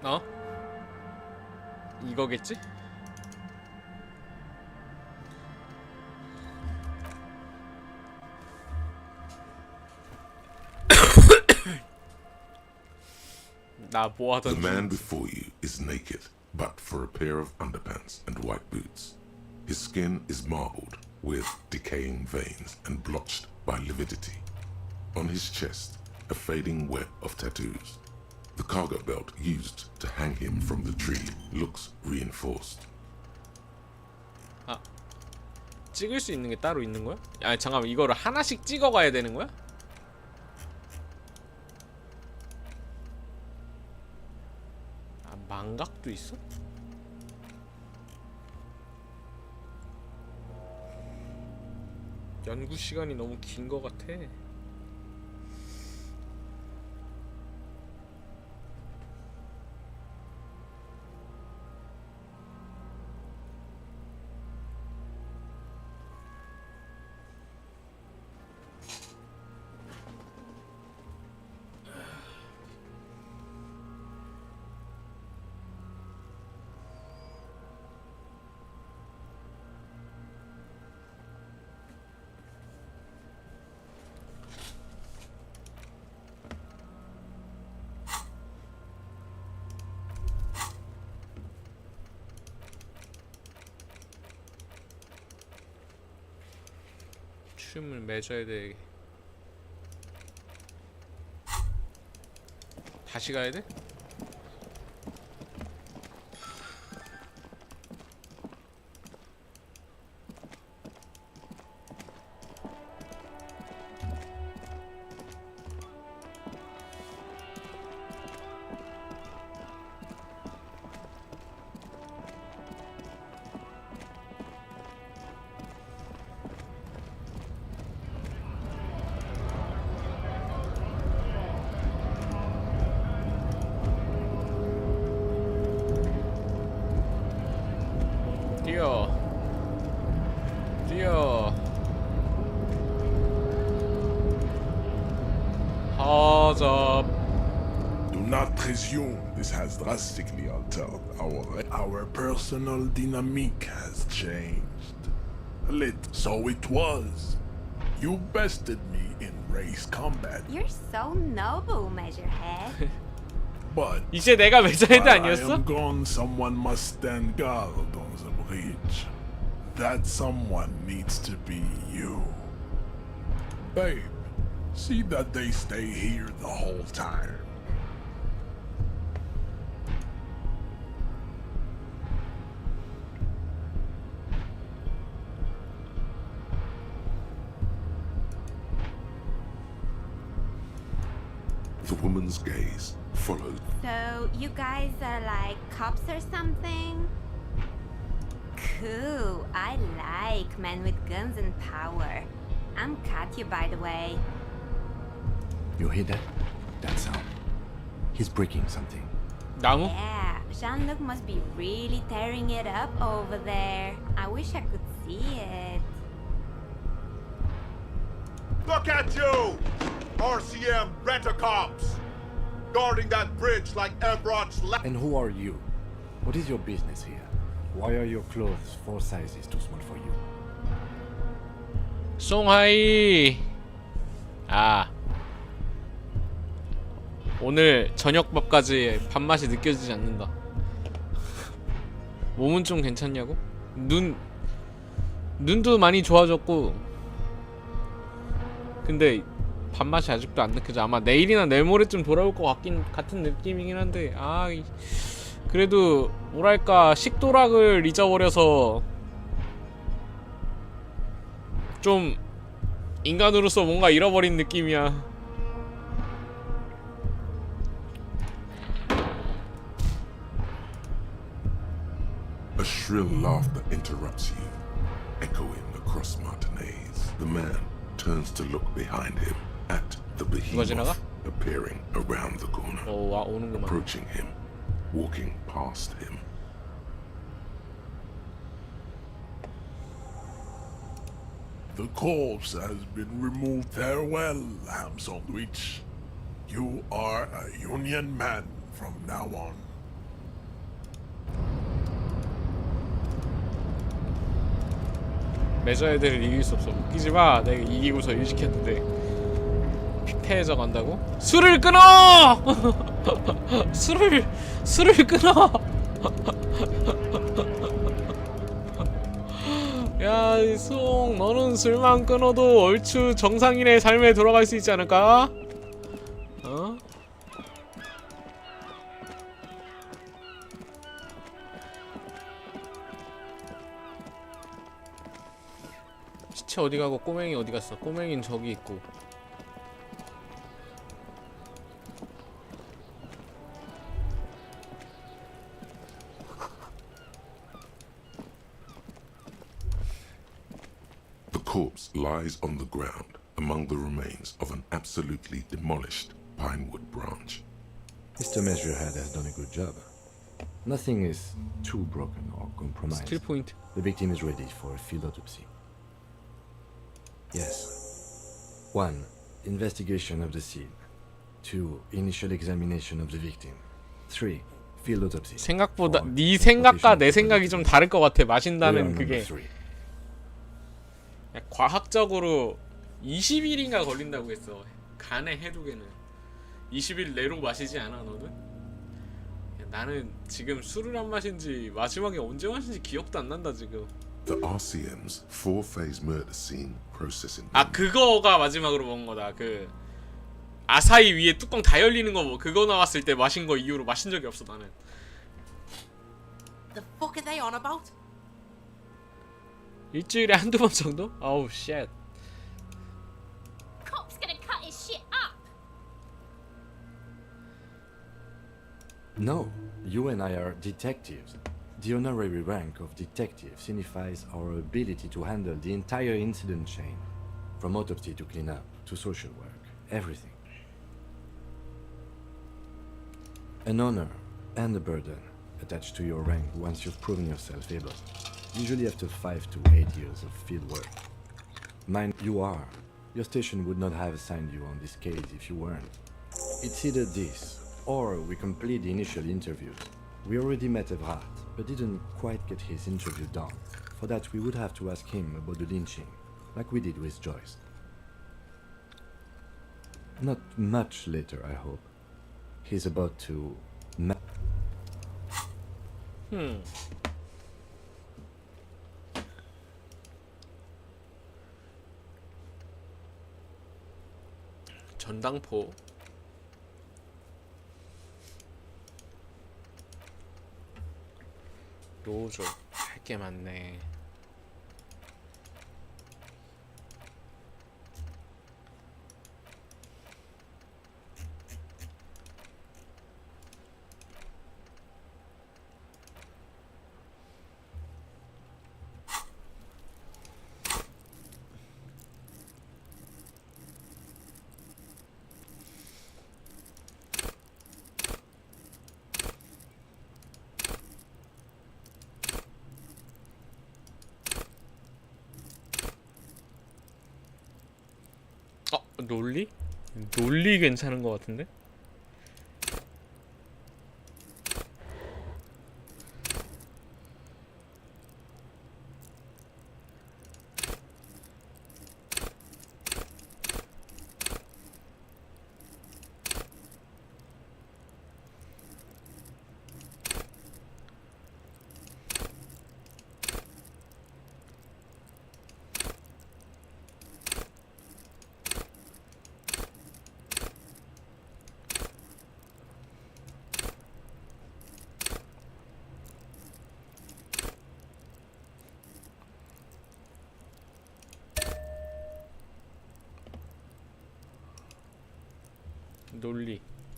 어? 이거겠지? 나 뭐 하던 The man before you is naked, but for a pair of underpants and white boots. His skin is marbled with decaying veins and blotched by lividity. On his chest, a fading web of tattoos. The cargo belt used to hang him from the tree looks reinforced. 아, 찍을 수 있는 게 따로 있는 거야? 아니 잠깐만, 이거를 하나씩 찍어가야 되는 거야? 아, 망각도 있어? 연구 시간이 너무 긴 거 같아. 춤을 맺어야 돼. 다시 가야 돼? 뛰어 하자. Do not presume this has drastically altered our personal dynamic has changed. A little. So it was. You bested me in race combat. You're so noble, Measurehead. But 이제 내가 메자헤드 while I 아니었어? am gone, someone must stand guard on the bridge. That someone needs to be you. Babe, see that they stay here the whole time. The woman's gaze followed. So, you guys are like cops or something? Cool. I like men with guns and power. I'm Katya, by the way. You hear that? That sound. He's breaking something. 나무? Yeah, Jean-Luc must be really tearing it up over there. I wish I could see it. Look at you! RCM rent-a-cops! Guarding that bridge like Emerald's left. And who are you? What is your business here? Why are your clothes 4 sizes too small for you? 송하이. 아, 오늘 저녁밥까지 밥맛이 느껴지지 않는다. 몸은 좀 괜찮냐고? 눈도 많이 좋아졌고, 근데 밥맛이 아직도 안 느껴져. 아마 내일이나 내일 모레쯤 돌아올 것 같은 느낌이긴 한데, 그래도 뭐랄까 식도락을 잊어버려서 좀 인간으로서 뭔가 잃어버린 느낌이야. A shrill laughter interrupts you, echoing across Martinez. The man turns to look behind him at the behemoth appearing around the corner, 와, 오는구만. approaching him, walking past him. The corpse has been removed. Farewell, ham sandwich. You are a Union man from now on. 메저 애들을 이길 수 없어. 웃기지마. 내가 이기고서 일시켰는데 패해져 간다고? 술을 끊어! 술을 끊어! 야, 송, 너는 술만 끊어도 얼추 정상인의 삶에 돌아갈 수 있지 않을까? 어? 시체 어디 가고 꼬맹이 어디 갔어? 꼬맹이는 저기 있고. The corpse lies on the ground among the remains of an absolutely demolished pinewood branch. Mr. Measurehead has done a good job. Nothing is too broken or compromised. 스킬 포인트. The victim is ready for a field autopsy. Yes. 1. Investigation of the scene. 2. Initial examination of the victim. 3. Field autopsy. 생각보다 4. 네 생각과 내 location 생각이 좀 다를 것 같아. Error 마신다는 number 그게 3. 과학적으로 20일인가 걸린다고 했어. 간의 해독에는 20일 내로 마시지 않아 너는? 나는 지금 술을 안 마신지 마지막에 언제 마신지 기억도 안 난다 지금. The RCM's four-phase murder scene processing. 아 그거가 마지막으로 먹은 거다. 그 아사히 위에 뚜껑 다 열리는 거 뭐 그거 나왔을 때 마신 거 이후로 마신 적이 없어 나는. The fuck are they on about? 일주일에 한두 번 정도? 아우 쉣. Cop's gonna cut his shit up. No, you and I are detectives. The honorary rank of detective signifies our ability to handle the entire incident chain, from autopsy to cleanup to social work, everything. An honor and a burden attached to your rank once you've proven yourself able, usually after 5 to 8 years of field work. Mind you are. Your station would not have assigned you on this case if you weren't. It's either this, or we complete the initial interviews. We already met Evrat, but didn't quite get his interview done. For that, we would have to ask him about the lynching, like we did with Joyce. Not much later, I hope. He's about to... 전당포. 노조 할 게 많네. 논리? 논리 괜찮은 것 같은데?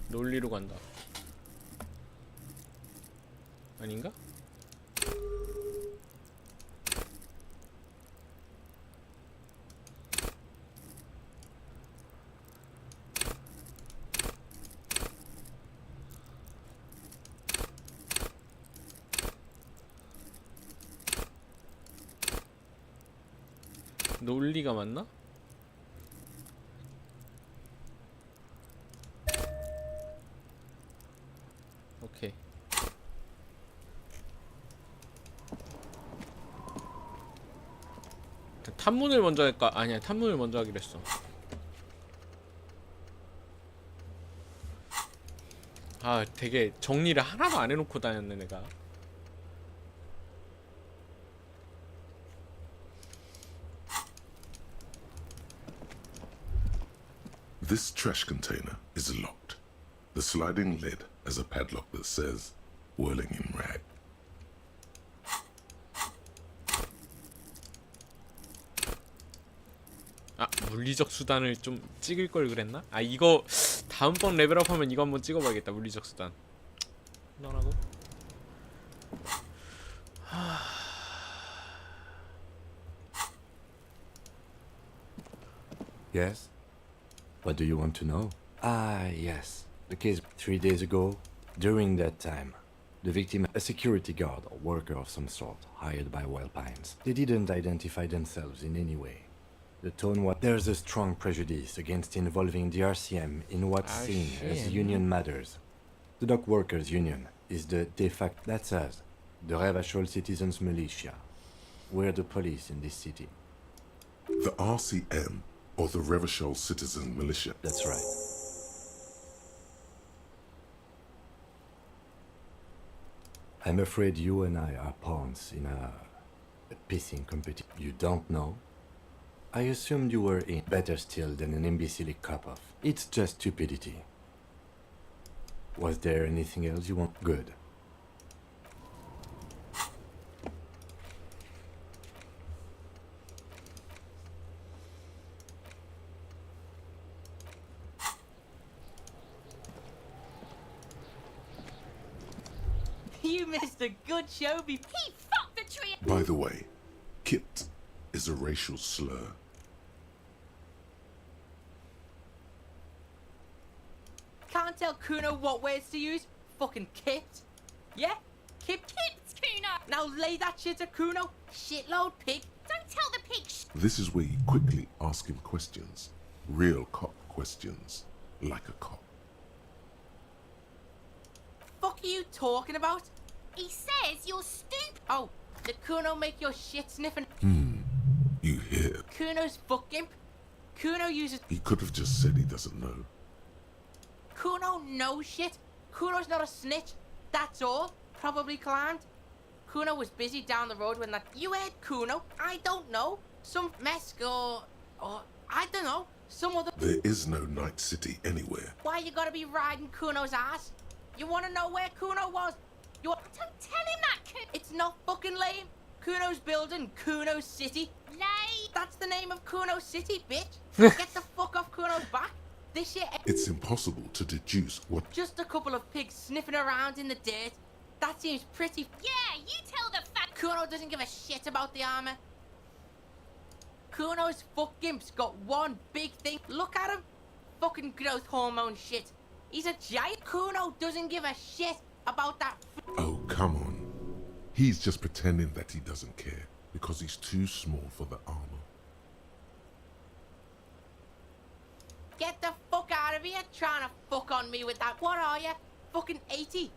논리로 간다. 아닌가? 논리가 맞나? 오케이. 탐문을 먼저 할까? 아니야, 탐문을 먼저 하기로 했어. 아, 되게 정리를 하나도 안 해놓고 다녔네 내가. This trash container is locked. The sliding lid has a padlock that says whirling in rag. 아, 물리적 수단을 좀 찍을 걸 그랬나? 아, 이거 다음번 레벨업하면 이거 한번 찍어봐야겠다. 물리적 수단. 너라고? Yes? What do you want to know? Ah, yes. The case 3 days ago. During that time, the victim, a security guard or worker of some sort, hired by Wild Pines. They didn't identify themselves in any way. The tone was, there's a strong prejudice against involving the RCM in what's seen as union matters. The dock workers union is the de facto, that's us, the Revachol Citizens Militia. We're the police in this city. The RCM, or the Revachol Citizen Militia. That's right. I'm afraid you and I are pawns in a pissing competition. You don't know? I assumed you were in. Better still than an imbecilic cop-off. It's just stupidity. Was there anything else you want? Good. You missed a good show before. He fucked the tree! By the way, Kit is a racial slur. Can't tell Kuno what words to use. Fucking Kit. Yeah? Kit. Kids, Kuno! Now lay that shit at Kuno. Shitload pig. Don't tell the pig This is where you quickly ask him questions. Real cop questions. Like a cop. Fuck are you talking about? He says you're stupid. Oh, did Kuno make your shit sniffing? You hear? Kuno's fuck gimp. Kuno uses. He could have just said he doesn't know. Kuno knows shit. Kuno's not a snitch. That's all. Probably climbed. Kuno was busy down the road when that. You heard Kuno? I don't know. Some mesk or I don't know. Some other. There is no Night City anywhere. Why you gotta be riding Kuno's ass? You wanna know where Kuno was? You. Don't tell him that, Kuno. It's not fucking lame. Kuno's building Kuno City. Lay. That's the name of Kuno City, bitch. Get the fuck off Kuno's back. This shit. It's impossible to deduce what. Just a couple of pigs sniffing around in the dirt. That seems pretty. Yeah, you tell the fat. Kuno doesn't give a shit about the armor. Kuno's fuck gimp's got one big thing. Look at him. Fucking growth hormone shit. He's a giant. Kuno doesn't give a shit about that. Oh, come on. He's just pretending that he doesn't care because he's too small for the armor. Get the fuck out of here trying to fuck on me with that. What are you? Fucking 80.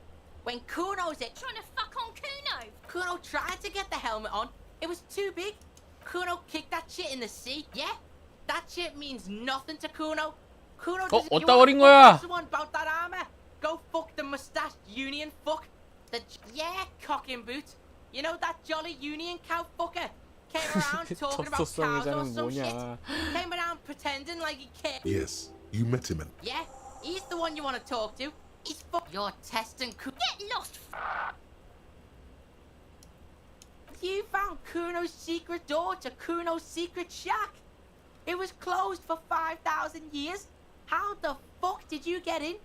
When Kuno's it. Trying to fuck on Kuno. Kuno tried to get the helmet on. It was too big. Kuno kicked that shit in the sea. Yeah? That shit means nothing to Kuno. Kuno doesn't. 어디다 You wanna 버린 fuck 거야? someone about that armor? Go fuck the mustached union fuck. Yeah, cocking boots. You know that jolly union cow fucker? Came around talking about cows or 접속성의자는 some shit. 뭐냐? Came around pretending like he cared. Yes, you met him at. Yeah, he's the one you want to talk to. He's You're testing Get lost. You found Kuno's secret door to Kuno's secret shack. It was closed for 5,000 years. How the fuck did you get in?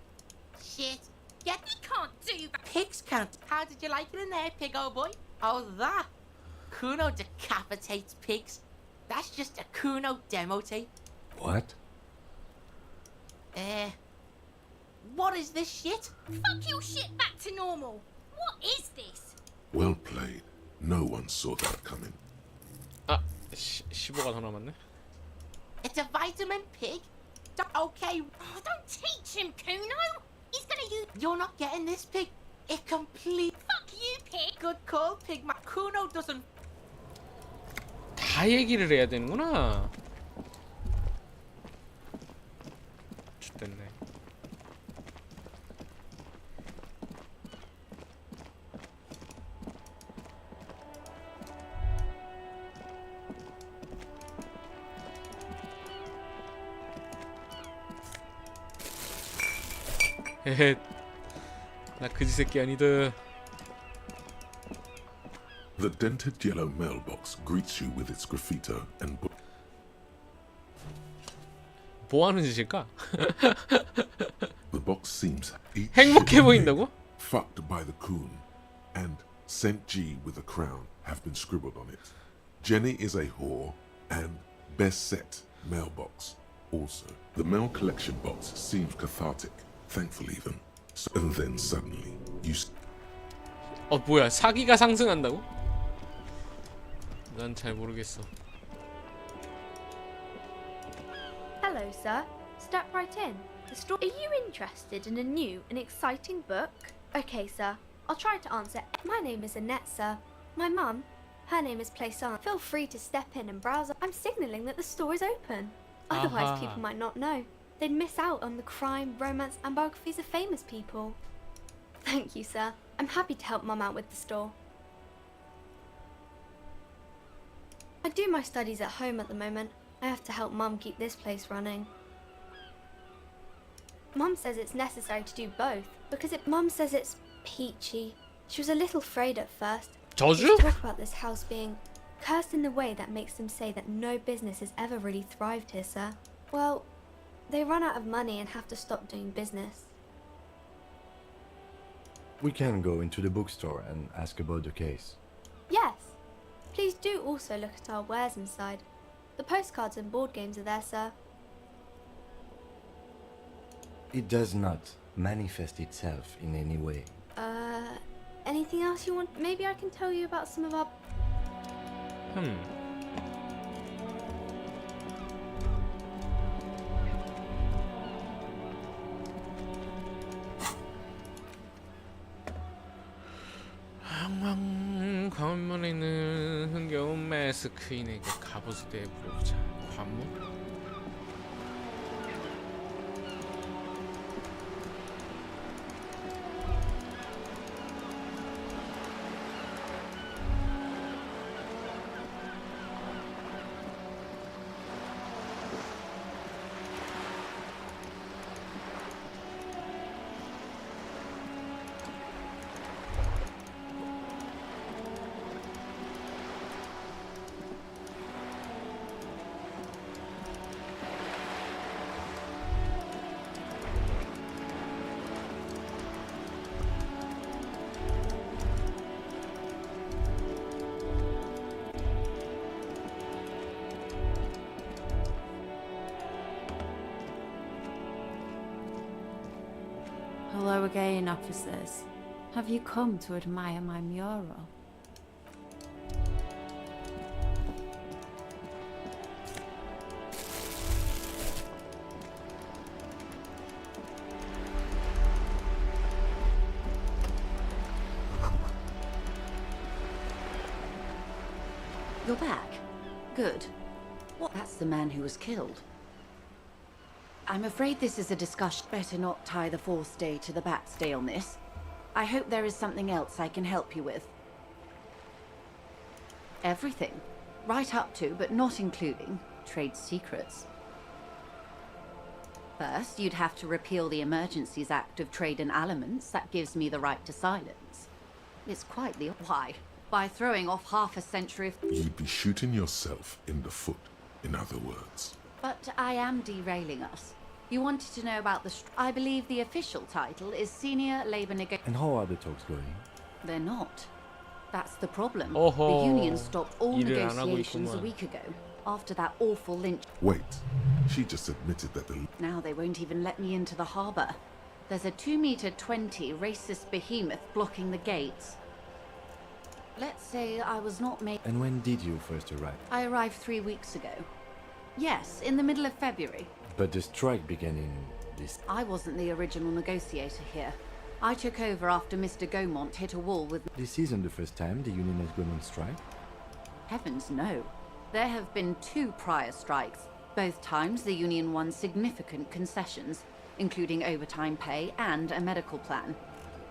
Shit. Get He can't do that. pigs can't. How did you like it in there, pig old boy? Oh, that. Kuno decapitates pigs. That's just a Kuno demo tape. What? What is this shit? Fuck your shit back to normal. What is this? Well played. No one saw that coming. 아, 15가 더 남았네. It's a vitamin pig? Okay, Oh, don't teach him, Kuno. He's gonna use. you're not getting this pig. It complete. Fuck you, pig. Good call, pig. Kuno doesn't. 다 다 얘기를 해야 되는구나. 됐네. 헤헤, 나 그지 새끼 아니다. The dented yellow mailbox greets you with its graffito and book. 뭐 하는 짓일까? The box seems 행복해 보인다고? fucked by the coon, and Saint G with a crown have been scribbled on it. Jenny is a whore, and best set mailbox also. The mail collection box seems cathartic, thankful even. And then suddenly you. 뭐야, 사기가 상승한다고? 난 잘 모르겠어. Hello, sir. Step right in. Are you interested in a new and exciting book? Okay, sir. I'll try to answer. My name is Annette, sir. My mum, her name is Plaisant. Feel free to step in and browse. I'm signalling that the store is open. Otherwise, Aha. people might not know. They'd miss out on the crime, romance, and biographies of famous people. Thank you, sir. I'm happy to help mum out with the store. I do my studies at home at the moment. I have to help Mum keep this place running. Mum says it's necessary to do both because Mum says it's peachy. She was a little afraid at first. 저주? She talked about this house being cursed in the way that makes them say that no business has ever really thrived here, sir. Well, they run out of money and have to stop doing business. We can go into the bookstore and ask about the case. Yes. Please do also look at our wares inside. The postcards and board games are there, sir. It does not manifest itself in any way. Anything else you want? Maybe I can tell you about some of our... 관문에 있는 흥겨운 매스크인에게 갑옷에 대해 물어보자. 관문? Hello again, officers. Have you come to admire my mural? You're back? Good. What? That's the man who was killed. I'm afraid this is a discussion. Better not tie the fourth day to the bat's day on this. I hope there is something else I can help you with. Everything. Right up to, but not including, trade secrets. First, you'd have to repeal the Emergencies Act of Trade in Aliments that gives me the right to silence. It's quite the... Why? By throwing off half a century of... You'd be shooting yourself in the foot, in other words. But I am derailing us. You wanted to know about the... I believe the official title is Senior Labour Negotiator. And how are the talks going? They're not. That's the problem. 어허, The union stopped all 일을 안 하고 negotiations a 있구만. week ago, after that awful lynch. Wait, she just admitted that the... Now they won't even let me into the harbour. There's a 2-meter-20 racist behemoth blocking the gates. Let's say I was not made... And when did you first arrive? I arrived 3 weeks ago. Yes, in the middle of February. But the strike began in this... I wasn't the original negotiator here. I took over after Mr. Gaumont hit a wall with... This isn't the first time the union has gone on strike. Heavens, no. There have been 2 prior strikes. Both times the union won significant concessions, including overtime pay and a medical plan.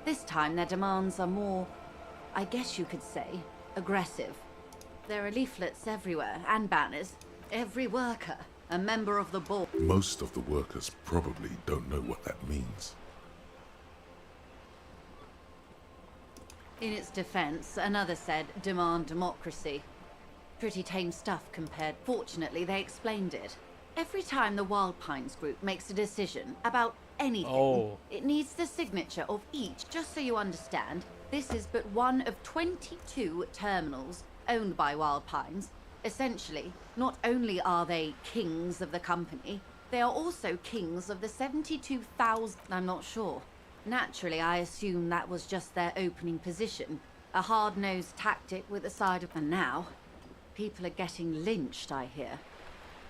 This time their demands are more, I guess you could say, aggressive. There are leaflets everywhere, and banners. Every worker, a member of the board. Most of the workers probably don't know what that means. In its defense, another said, demand democracy. Pretty tame stuff compared. Fortunately, they explained it. Every time the Wild Pines group makes a decision about anything, it needs the signature of each. Just so you understand, this is but one of 22 terminals owned by Wild Pines. Essentially, not only are they kings of the company, they are also kings of the 72,000... I'm not sure. Naturally, I assume that was just their opening position. A hard-nosed tactic with a side of... And now, people are getting lynched, I hear.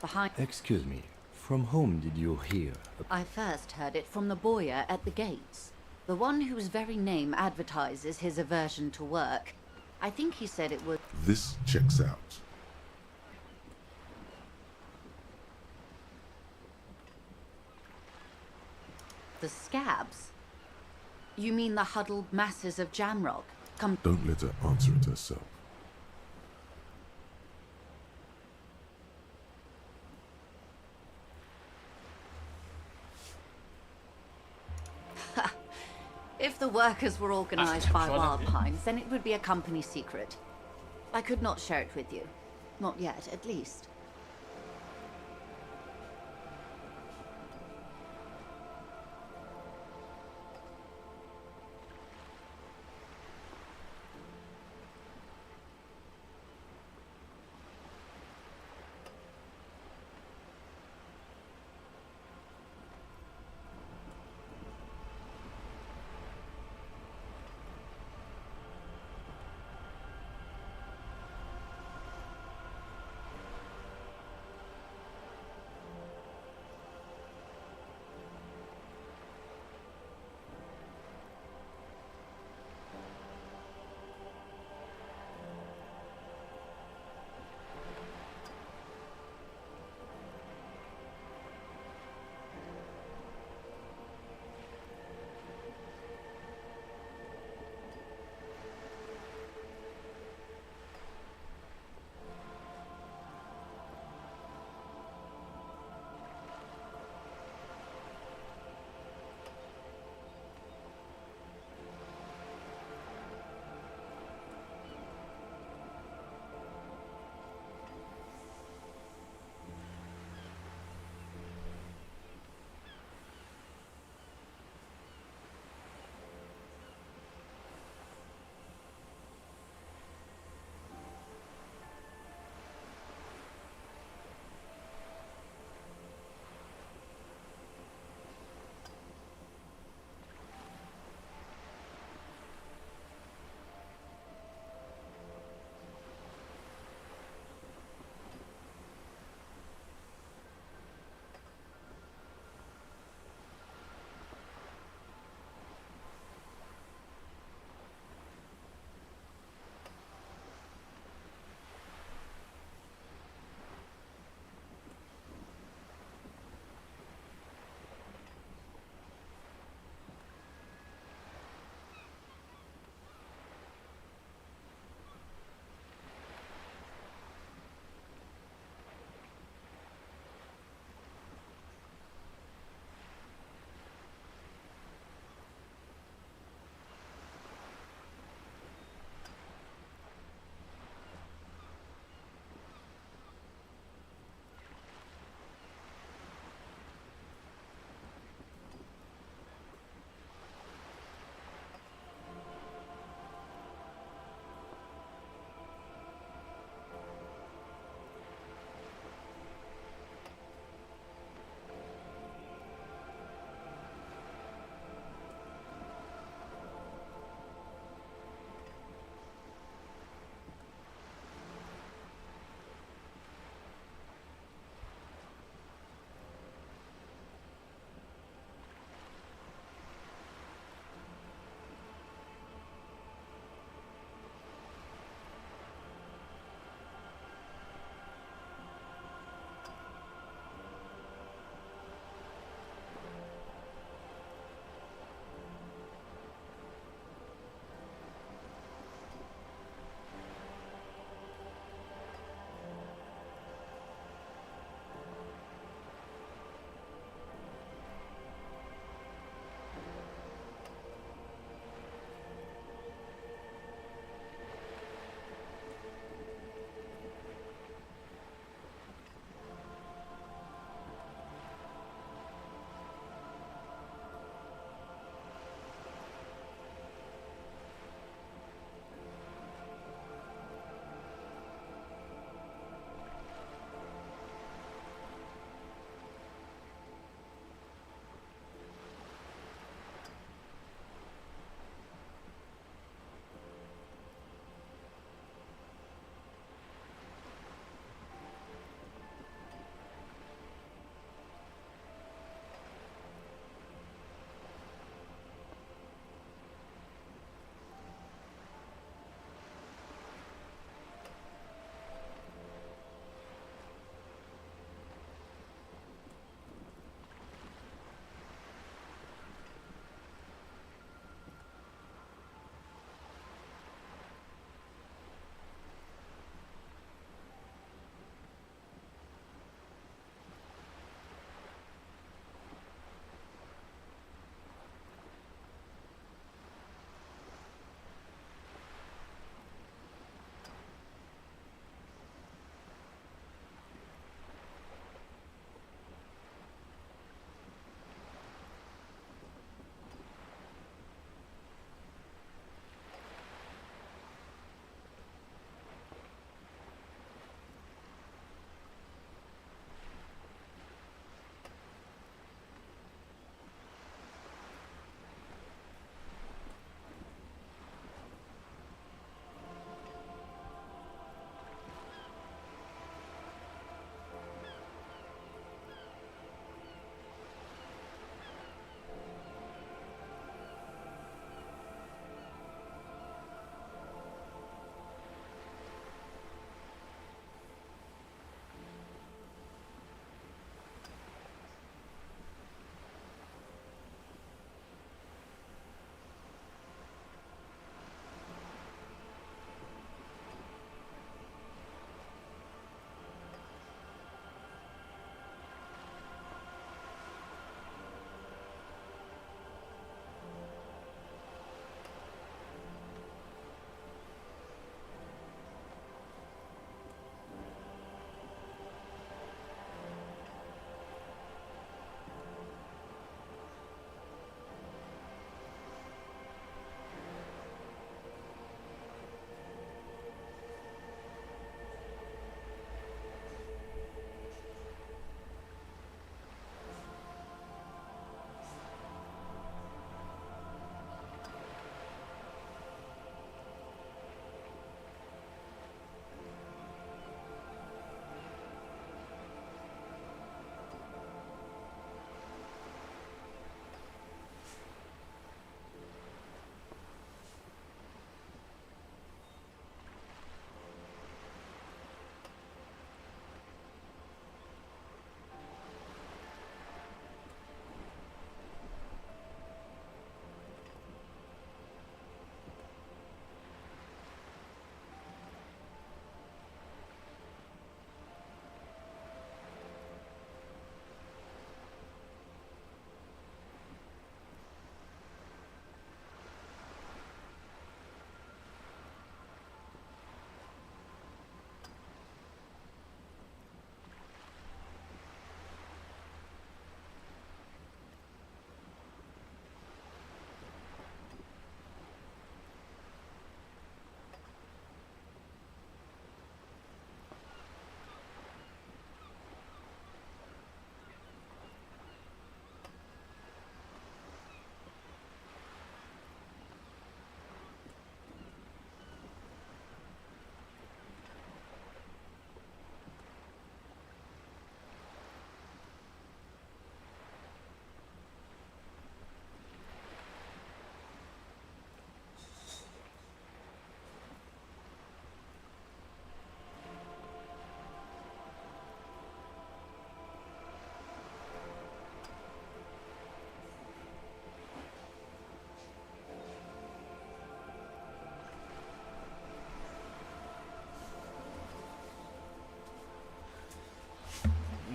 Behind... Excuse me, from whom did you hear? I first heard it from the bowyer at the gates. The one whose very name advertises his aversion to work. I think he said it was... This checks out. The scabs? You mean the huddled masses of Jamrock? Come... Don't let her answer it herself. If the workers were organized by Wild Pines, then it would be a company secret. I could not share it with you. Not yet, at least.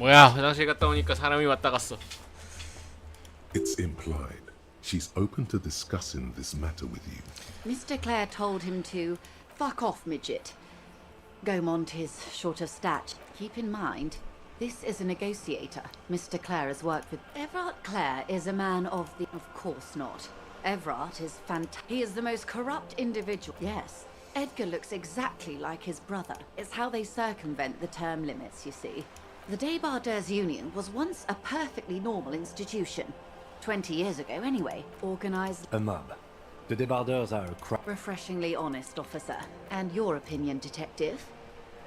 뭐야, 화장실 갔다 오니까 사람이 왔다 갔어. It's implied she's open to discussing this matter with you. Mr. Clare told him to fuck off, midget. Gaumont is short of stature. Keep in mind, this is a negotiator. Mr. Clare has worked with... Everard Clare is a man of the... Of course not. Everard is fantastic. He is the most corrupt individual. Yes, Edgar looks exactly like his brother. It's how they circumvent the term limits, you see. The Débardeurs Union was once a perfectly normal institution. 20 years ago, anyway. Organized... A mob. The Débardeurs are a crowd. Refreshingly honest, officer. And your opinion, detective?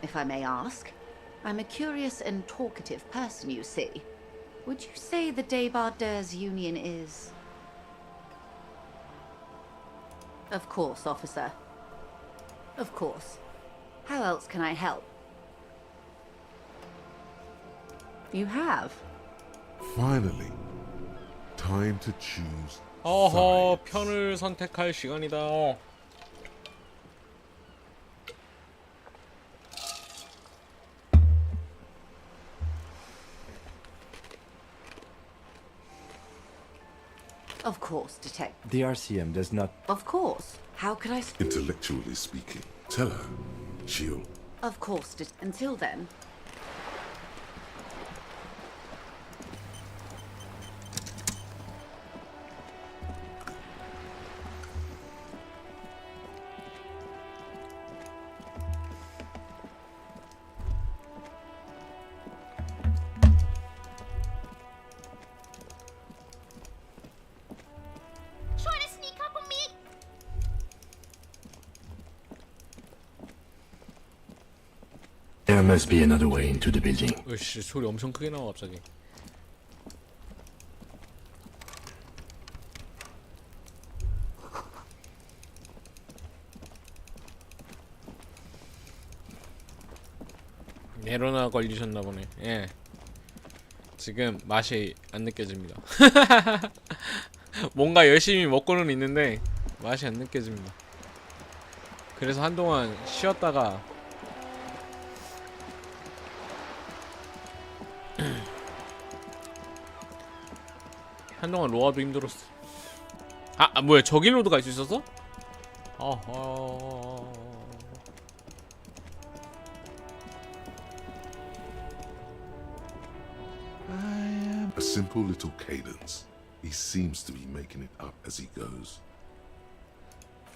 If I may ask. I'm a curious and talkative person, you see. Would you say the Débardeurs Union is... Of course, officer. Of course. How else can I help? You have. Finally, time to choose 어허, sides. 편을 선택할 시간이다. Of course, detective. The RCM does not. Of course. How could I... Intellectually speaking, tell her she'll... Of course, until then... Trying to sneak up on me? There must be another way into the building. 으씨, 소리 엄청 크게 나와 갑자기. 네로나 걸리셨나 보네. 예. 지금 맛이 안 느껴집니다. 뭔가 열심히 먹고는 있는데 맛이 안 느껴집니다. 그래서 한동안 쉬었다가 한동안 로아도 힘들었어. 뭐야, 저 길로도 갈 수 있었어? A simple little cadence. He seems to be making it up as he goes.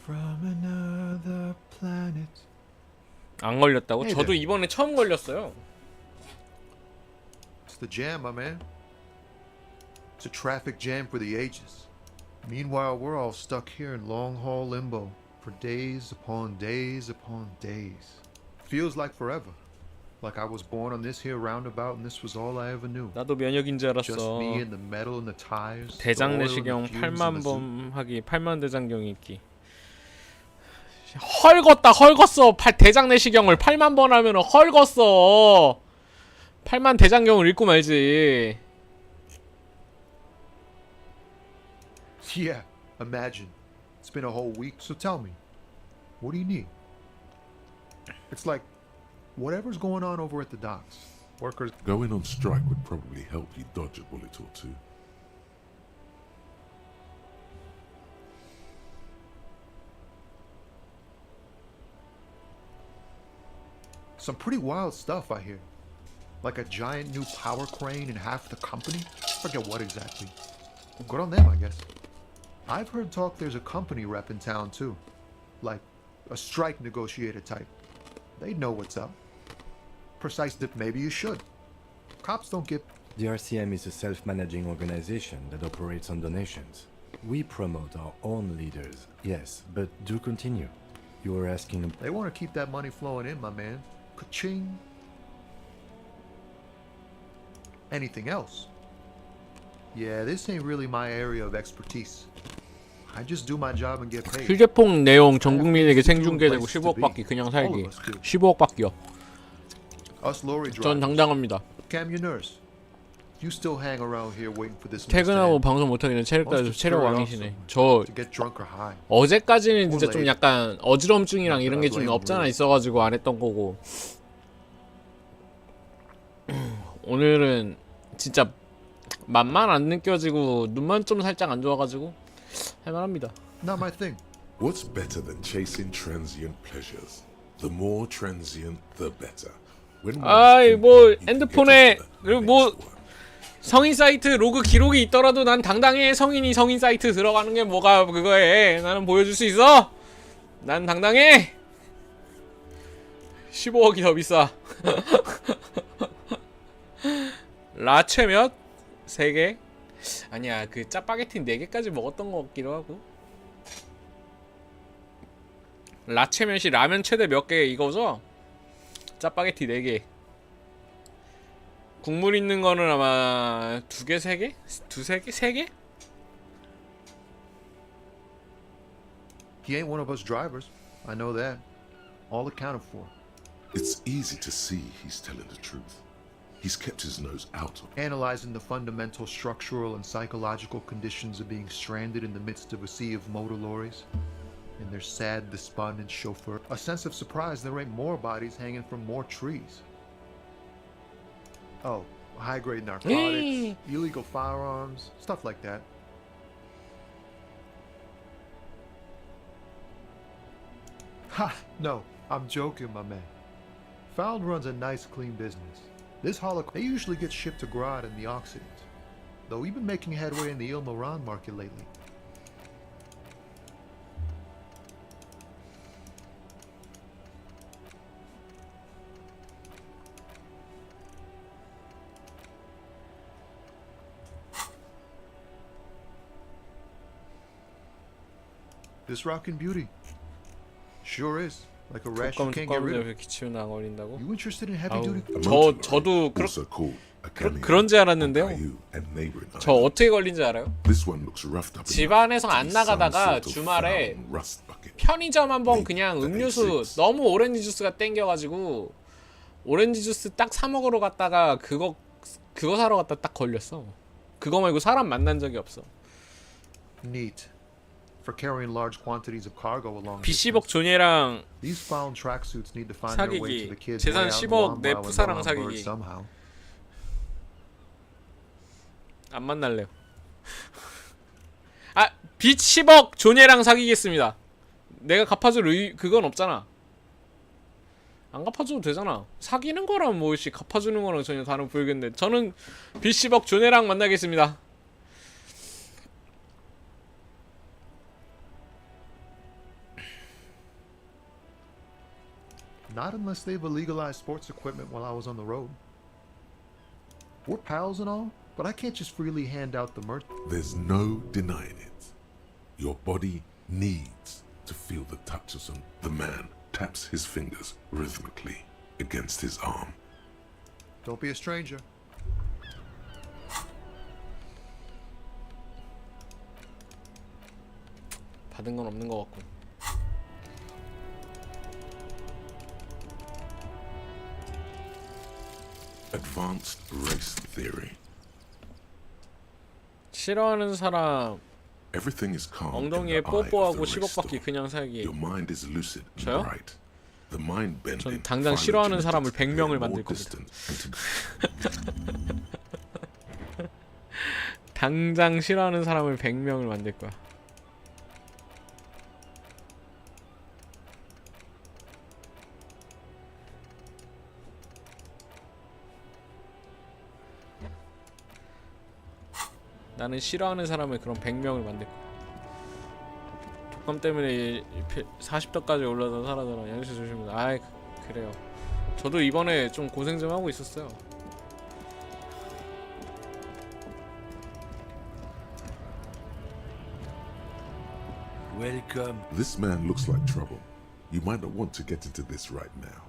From another planet. 안 걸렸다고? Hey 저도 there. 이번에 처음 걸렸어요. It's the jam, my man. It's a traffic jam for the ages. Meanwhile, we're all stuck here in long haul limbo for days upon days upon days. Feels like forever. Like I was born on this here roundabout and this was all I ever knew. 나도 면역인 줄 Just 알았어. me and the metal and the tires. 대장 the oil 내시경 and the fumes and 8만 the 번 하기, 8만 대장경 있기. 헐궜어. 대장 내시경을 8만 번 하면은 헐궜어. 8만 대장경을 읽고 말지. Yeah, imagine. It's been a whole week, so tell me, what do you need? It's like, whatever's going on over at the docks. Workers... Going on strike would probably help you dodge a bullet or two. Some pretty wild stuff, I hear. Like a giant new power crane in half the company? Forget what exactly. Good on them, I guess. I've heard talk there's a company rep in town, too. Like, a strike negotiator type. They'd know what's up. Precise dip, maybe you should. Cops don't get... The RCM is a self-managing organization that operates on donations. We promote our own leaders, yes, but do continue. You were asking... They want to keep that money flowing in, my man. Ka-ching. Anything else? Yeah, this ain't really my area of expertise. I just do my job and get paid. 휴대폰 내용 전 국민에게 생중계되고 15억 받기, 그냥 살기. 15억 받기요. Us lorry 전 drivers. 당당합니다. Cam, your nurse. You still hang around here waiting for this 퇴근하고 to 방송 못하기는 체력 따라서 체력 왕이시네. 저 get drunk or high. 어제까지는 진짜 좀 약간 어지럼증이랑 이런 게 좀 없잖아 있어가지고 안 했던 거고 오늘은 진짜 맛만 안 느껴지고 눈만 좀 살짝 안 좋아가지고 할만합니다. Not my thing. What's better than chasing transient pleasures? The more transient, the better. When one 아이 can, 뭐 you can get 핸드폰에 on to the 그리고 뭐 next one. 성인 사이트 로그 기록이 있더라도 난 당당해. 성인이 성인 사이트 들어가는 게 뭐가 그거해. 나는 보여줄 수 있어. 난 당당해. 15억이 더 비싸. 라체 몇? 3개? 아니야 그 짜파게티 4개까지 먹었던 것 같기도 하고. 라체 몇이 라면 최대 몇 개 이거죠? 짜파게티 4개. 국물 있는 거는 아마 2개, 3개? 2-3개? 3개? He ain't one of us drivers. I know that. All accounted for. It's easy to see he's telling the truth. He's kept his nose out of it. Analyzing the fundamental structural and psychological conditions of being stranded in the midst of a sea of motor lorries and their sad, despondent chauffeur. A sense of surprise there ain't more bodies hanging from more trees. Oh, high-grade narcotics, illegal firearms, stuff like that. Ha! No, I'm joking, my man. Found runs a nice, clean business. This holocaust, they usually get shipped to Grad in the Occident, though we've been making headway in the Il Moran market lately. This rockin' beauty. Sure is. Like a rash you can't get rid of. 왜 기침이 나거린다고? You interested in heavy 아우, duty? 저도 also called a cameo 그런지 알았는데요. on Caillou and neighboring 저 islands. 어떻게 걸린지 알아요? This one looks roughed up 집안에서 enough 안 to be some 나가다가 sort of 주말에 foul rust bucket. 편의점 한번 그냥 음료수 너무 오렌지 주스가 땡겨가지고 오렌지 주스 딱 사 먹으러 갔다가 그거 사러 갔다 딱 걸렸어. 그거 말고 사람 만난 적이 없어. Neat. For carrying large quantities of cargo along. BC복 존예랑 These found tracksuits need to find their way to the 사기기. kids 재산 way out in 10억 내 Wambao and 푸사랑 Moran Bird 사기기. somehow. 안 만날래요. 아, 빚 10억 존예랑 사귀겠습니다. 내가 갚아줄 그건 없잖아. 안 갚아줘도 되잖아. 사귀는 거랑 뭐씨 갚아주는 거랑 전혀 다른 불견데. 저는 빚 10억 존예랑 만나겠습니다. Not unless they've illegalized sports equipment while I was on the road. We're pals and all, but I can't just freely hand out the merch. There's no denying it. Your body needs to feel the touch of some. The man taps his fingers rhythmically against his arm. Don't be a stranger. 받은 건 없는 것 같고. Advanced race theory. 싫어하는 사람 Everything is calm in 엉덩이에 the eye of 뽀뽀하고 the race 10억 받기 storm. 그냥 살기. Your mind is lucid and 저요? bright. The mind bending. 전 당장 싫어하는 사람을 100명을 만들 겁니다. 당장 싫어하는 사람을 100명을 만들 거야. 나는 싫어하는 사람을 그런 100명을 만들 거야. 독감 때문에 40도까지 올라서 사라져라. 양치 조심합니다. 아이 그래요. 저도 이번에 좀 고생 좀 하고 있었어요. Welcome. This man looks like trouble. You might not want to get into this right now.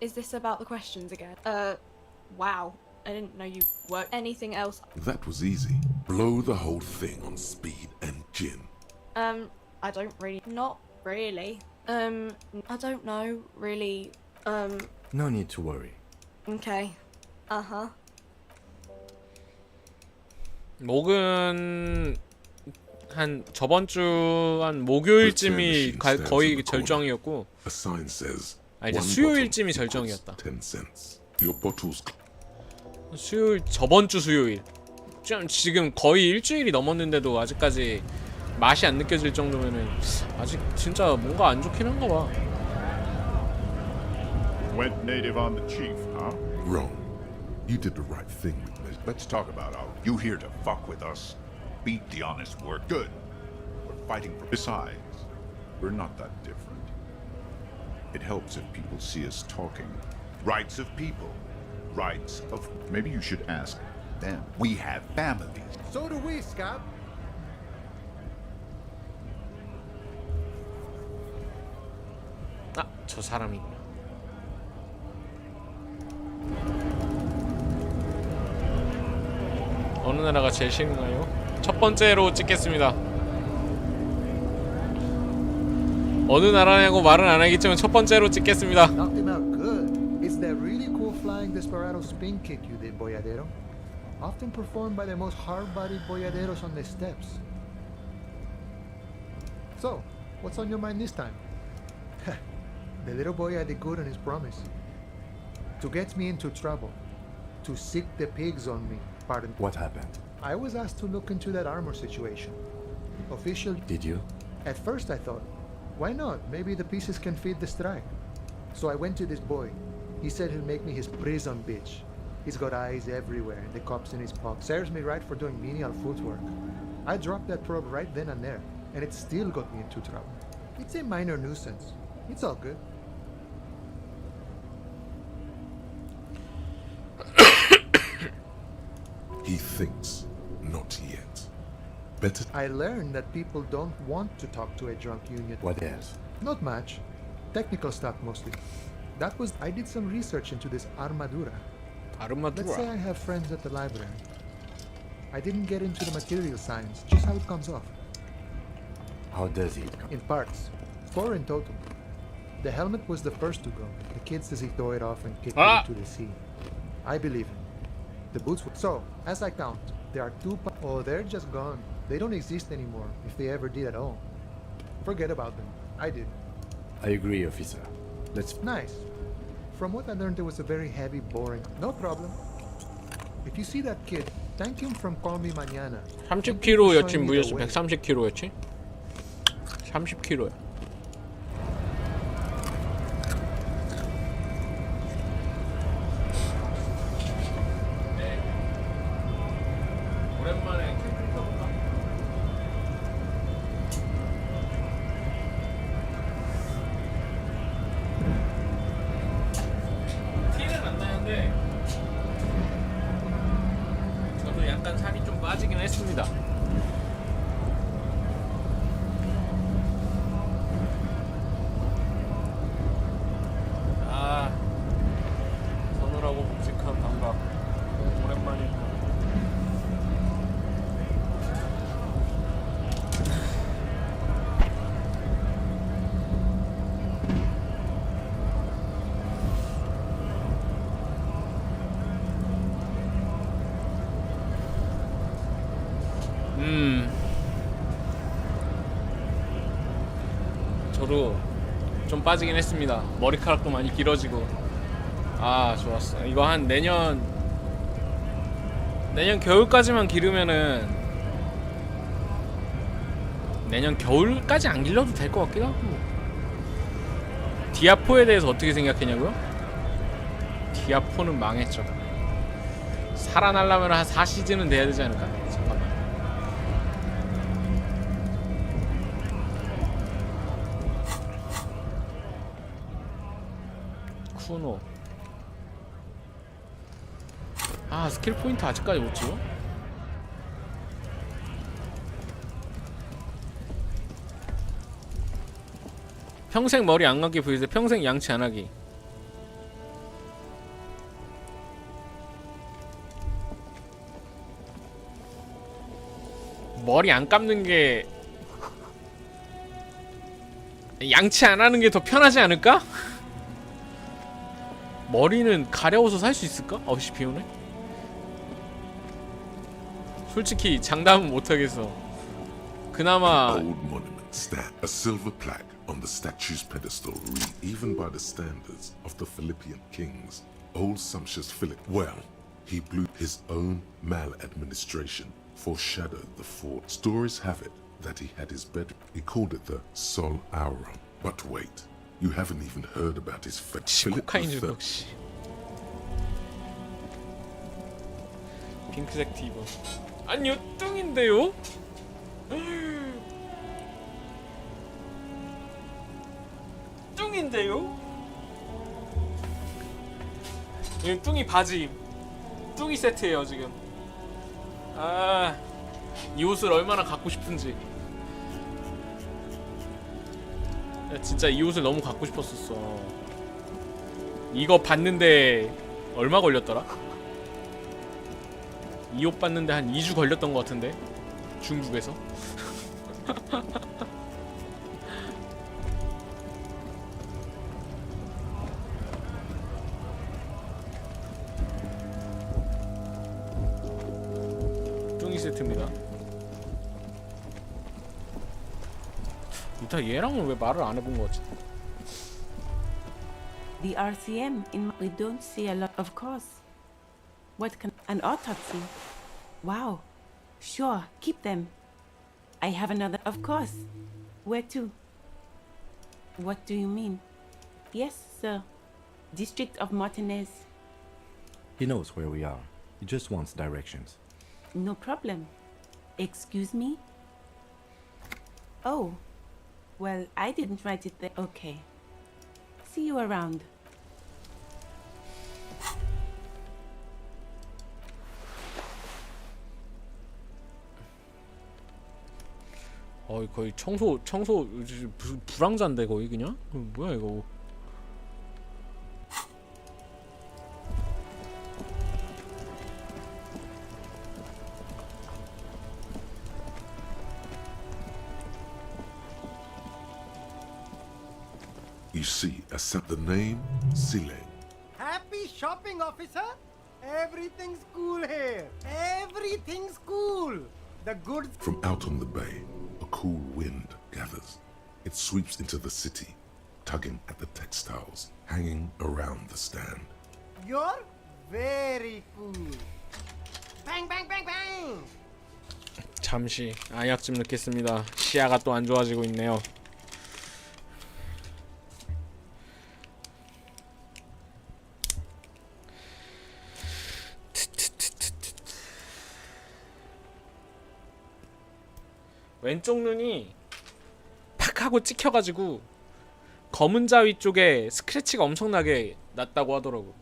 Is this about the questions again? Wow. I didn't know you worked anything else. That was easy. Blow the whole thing on speed and gin. I don't really. Not really. I don't know, really. No need to worry. Okay. Uh-huh. 목은 한 저번 주 한 목요일쯤이 거의 절정이었고, A sign says 아 이제 one 수요일쯤이 bottle 절정이었다. equals 10 cents. Your bottles 수요일 저번 주 수요일. 지금 거의 일주일이 넘었는데도 아직까지 맛이 안 느껴질 정도면은 아직 진짜 뭔가 안 좋긴 한가 봐. Went native on the chief, huh? wrong. You did the right thing with me. Let's talk about how you here to fuck with us. Beat the honest work. Good. We're fighting for. Besides, we're not that different. It helps if people see us talking. Rights of people. Rights of. Maybe you should ask them. We have families. So do we, Scott. 아, 저 사람이구나. 어느 나라가 제일 싫나요? 첫 번째로 찍겠습니다. 어느 나라냐고 말은 안 하겠지만 첫 번째로 찍겠습니다. Knocked him out good. It's that really cool flying desperado spin kick you did, boyadero. Often performed by the most hard-bodied boyaderos on the steps. So, what's on your mind this time? The little boy had it good on his promise. To get me into trouble. To sick the pigs on me. Pardon. What happened? I was asked to look into that armor situation. Official. Did you? At first I thought, why not? Maybe the pieces can feed the strike. So I went to this boy. He said he'll make me his prison bitch. He's got eyes everywhere and the cops in his pocket. Serves me right for doing menial footwork. I dropped that probe right then and there, and it still got me into trouble. It's a minor nuisance. It's all good. He thinks, not yet. Better. I learned that people don't want to talk to a drunk union. What else? Not much. Technical stuff mostly. I did some research into this armadura. Let's say I have friends at the library. I didn't get into the material science, just how it comes off. How does it come? In parts. 4 in total. The helmet was the first to go. The kid says he threw it off and kicked it into the sea. I believe him. The boots were... So, as I count, there are 2 Oh, they're just gone. They don't exist anymore, if they ever did at all. Forget about them. I did. I agree, officer. Let's... Nice. From what I learned, it was a very heavy, boring... No problem. If you see that kid, thank him from Call Me Mañana. 30kg였지 무였어. 130kg였지? 30kg야. 오랜만에 캠핑 가볼까? 티는 안 나는데 저도 약간 살이 좀 빠지긴 했습니다. 아, 서늘하고 묵직한 감각 오랜만이고. 저도 좀 빠지긴 했습니다. 머리카락도 많이 길어지고. 아, 좋았어. 이거 한 내년 겨울까지만 기르면은 내년 겨울까지 안 길러도 될 것 같기도 하고. 디아포에 대해서 어떻게 생각했냐고요? 디아포는 망했죠. 살아나려면 한 4시즌은 돼야 되지 않을까? 잠깐만. 쿠노. 아, 스킬 포인트 아직까지 못 찍어? 평생 머리 안 감기 vs 평생 양치 안 하기. 머리 안 감는 게 양치 안 하는 게 더 편하지 않을까? 머리는 가려워서 살 수 있을까? 어씨 비오네. 솔직히 장담은 못 하겠어. 그나마 Old monument stand. A silver plaque on the statue's pedestal read, even by the standards of the Philippian kings, old sumptuous Philip. Well, he blew his own maladministration, foreshadowed the fall. Stories have it that he had his bed. He called it the Sol Aurum. But wait, you haven't even heard about his fate. Philip 코카인 III. 중독 씨. 핑크색 티버. 아니요, 뚱인데요? 뚱인데요? 지금 뚱이 바지, 뚱이 세트예요 지금. 아, 이 옷을 얼마나 갖고 싶은지. 야, 진짜 이 옷을 너무 갖고 싶었었어. 이거 봤는데 얼마 걸렸더라? 이 옷 봤는데 한 2주 걸렸던 것 같은데 중국에서. 뚱이 세트입니다. 이따 얘랑은 왜 말을 안 해본 거지? The RCM we don't see a lot, of course. What can an autopsy? Wow. Sure, keep them. I have another, of course. Where to? What do you mean? Yes, sir. District of Martinez. He knows where we are. He just wants directions. No problem. Excuse me? Oh. Well, I didn't write it there. Okay. See you around. 거의 청소 불황자인데 거의 그냥? 뭐야 이거? You see, the name Sileng. Happy shopping, officer. Everything's cool here. Everything's cool. The goods. From out on the bay, a cool wind gathers. It sweeps into the city, tugging at the textiles hanging around the stand. You're very cool. Bang, bang, bang, bang. 잠시 아약 좀 넣겠습니다. 시야가 또 안 좋아지고 있네요. 왼쪽 눈이 팍 하고 찍혀가지고 검은 자위 쪽에 스크래치가 엄청나게 났다고 하더라고.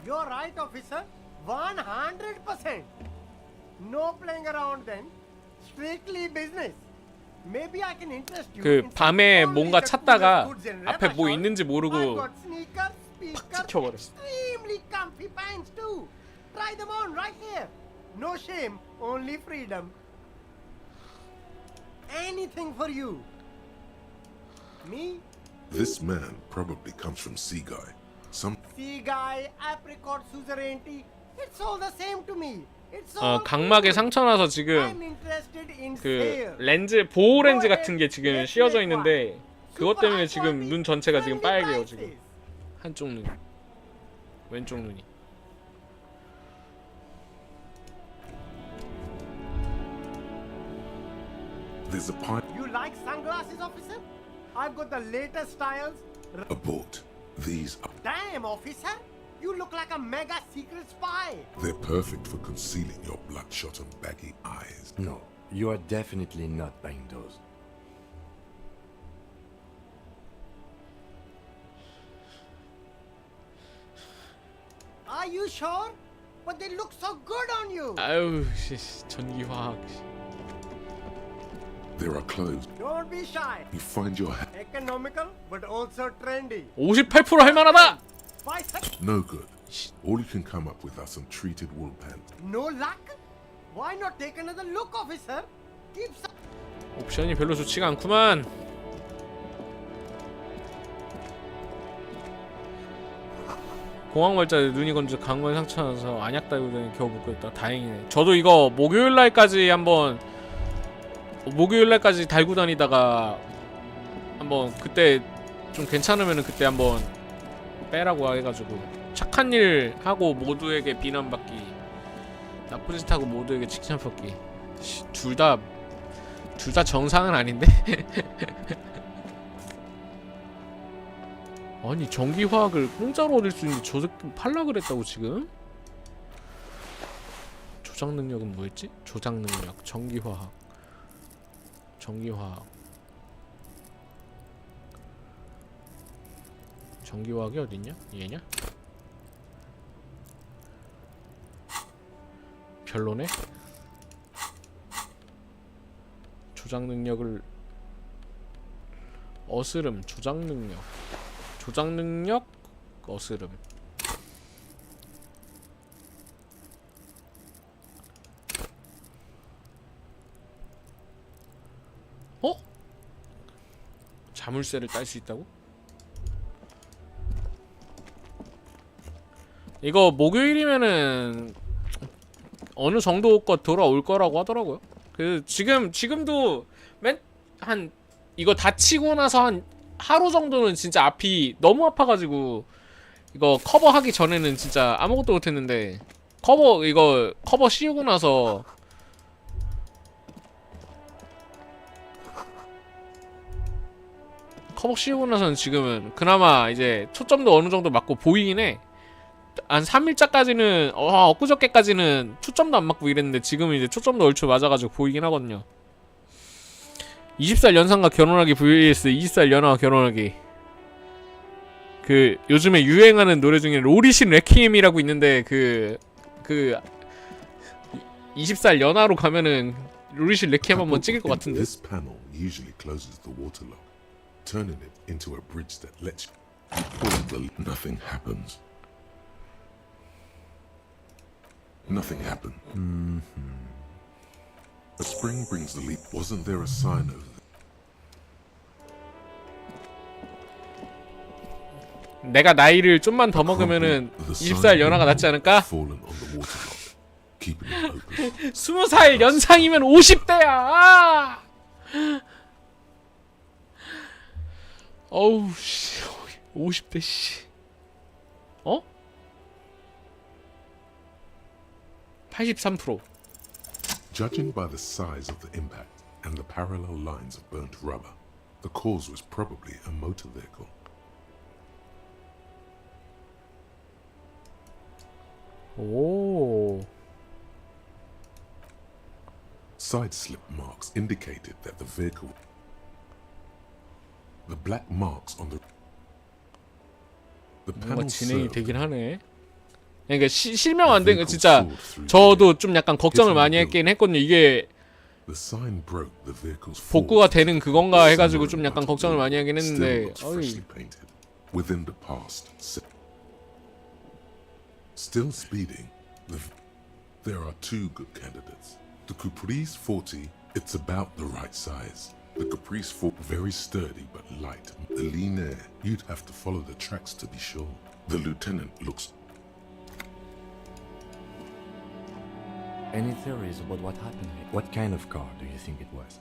You're right, officer. 100%. No playing around then. Strictly business. Maybe I can interest you. 그 in 밤에 some 뭔가 only the 찾다가 coolest goods in 앞에 뭐 Rebashon. 있는지 모르고 I've got sneakers, speakers, 찍혀버렸어. extremely comfy pants too. Try them on right here. No shame, only freedom. Anything for you. Me? This man probably comes from Seaguy. Some Sea guy, apricot suzerainty. It's all the same to me. It's all 각막에 cool. 상처 나서 I'm 지금 interested in 그 sale. 렌즈 보호 렌즈 같은 게 지금 씌워져 있는데 그것 때문에 지금 눈 전체가 지금 빨개요 지금. 한쪽 눈, 왼쪽 눈이. there's a pipe You like sunglasses, officer? I've got the latest styles. aboard. These are Damn, officer! You look like a mega secret spy. they're perfect for concealing your bloodshot and baggy eyes. No, you are definitely not buying those. Are you sure? But they look so good on you. 아유, 씨, 전기화학. There are clothes. Don't be shy. You find your hat Economical, but also trendy. 58% 할만하다. Why such no good. All you can come up with are some treated wool pants. no luck? Why not take another look, officer? Keep some. 옵션이 별로 좋지가 않구만. 공황 발작에 눈이 건조 강건에 상처나서 안약 달고 겨우 묶고 있다. 다행이네. 저도 이거 목요일날까지 달고 다니다가 한번 그때 좀 괜찮으면은 그때 한번 빼라고 해가지고 착한 일 하고 모두에게 비난받기, 나쁜 짓 하고 모두에게 칭찬받기. 둘 다 정상은 아닌데? 아니 전기화학을 공짜로 얻을 수 있는데 저 새끼 팔라 그랬다고 지금? 조작 능력은 뭐였지? 조작 능력, 전기화학. 전기화학이 어딨냐? 얘냐? 별로네? 조작 능력을 어스름, 조작 능력, 어스름. 어? 자물쇠를 딸 수 있다고? 이거 목요일이면은 어느 정도 것 돌아올 거라고 하더라고요. 그 지금도 한 이거 다 치고 나서 한 하루 정도는 진짜 앞이 너무 아파가지고 이거 커버하기 전에는 진짜 아무것도 못했는데 커버 씌우고 나서 는 지금은 그나마 이제 초점도 어느 정도 맞고 보이긴 해. 한 3일차까지는 엊그저께까지는 초점도 안 맞고 이랬는데 지금은 이제 초점도 얼추 맞아가지고 보이긴 하거든요. 20살 연상과 결혼하기 vs 20살 연하와 결혼하기. 그 요즘에 유행하는 노래 중에 로리신 레퀴엠이라고 있는데 그 20살 연하로 가면은 로리신 레퀴엠 한번 찍을 것 같은데. This panel usually closes the water lock, turning it into a bridge that lets you pull the nothing happens. Nothing happened. A spring brings the leap. Wasn't there a sign of 내가 나이를 좀만 더 먹으면은 20살 연하가 낫지 않을까? fallen on the water lock, keeping it open? 20살 연상이면 50대야. 아! 어우 씨. 50대 씨. 어? 83%. Judging by the size of the impact and the parallel lines of burnt rubber, the cause was probably a motor vehicle. 오. Side slip marks indicated that the vehicle. The black marks on the 뭔가 panel 진행이 served 되긴 하네. 그러니까 실명 안 된 거 진짜 저도 좀 약간 걱정을 많이 했긴 했거든요. 이게 the sign broke the vehicle's 복구가 forward. 되는 그건가 해가지고 좀 Simmering 약간 but 걱정을 많이 하긴 still 했는데 looks freshly painted. Within the past. Still speeding. There are two good candidates. The Caprice 40, it's about the right size. The Caprice 4, very sturdy but light. The Linear, you'd have to follow the tracks to be sure. The Lieutenant looks. Any theories about what happened here? What kind of car do you think it was?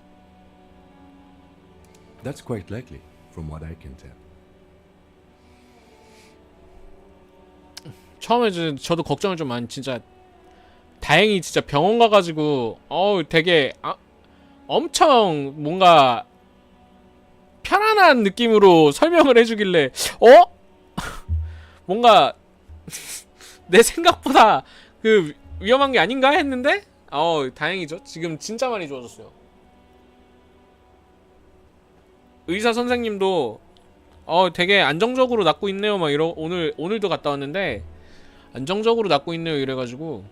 That's quite likely, from what I can tell. 처음에 저도 걱정을 좀 많이 진짜 다행히 진짜 병원 가가지고 되게 엄청 뭔가 편안한 느낌으로 설명을 해주길래 뭔가 내 생각보다 그 위험한 게 아닌가 했는데 다행이죠. 지금 진짜 많이 좋아졌어요. 의사 선생님도 되게 안정적으로 낫고 있네요 막 오늘도 갔다 왔는데 안정적으로 낫고 있네요 이래가지고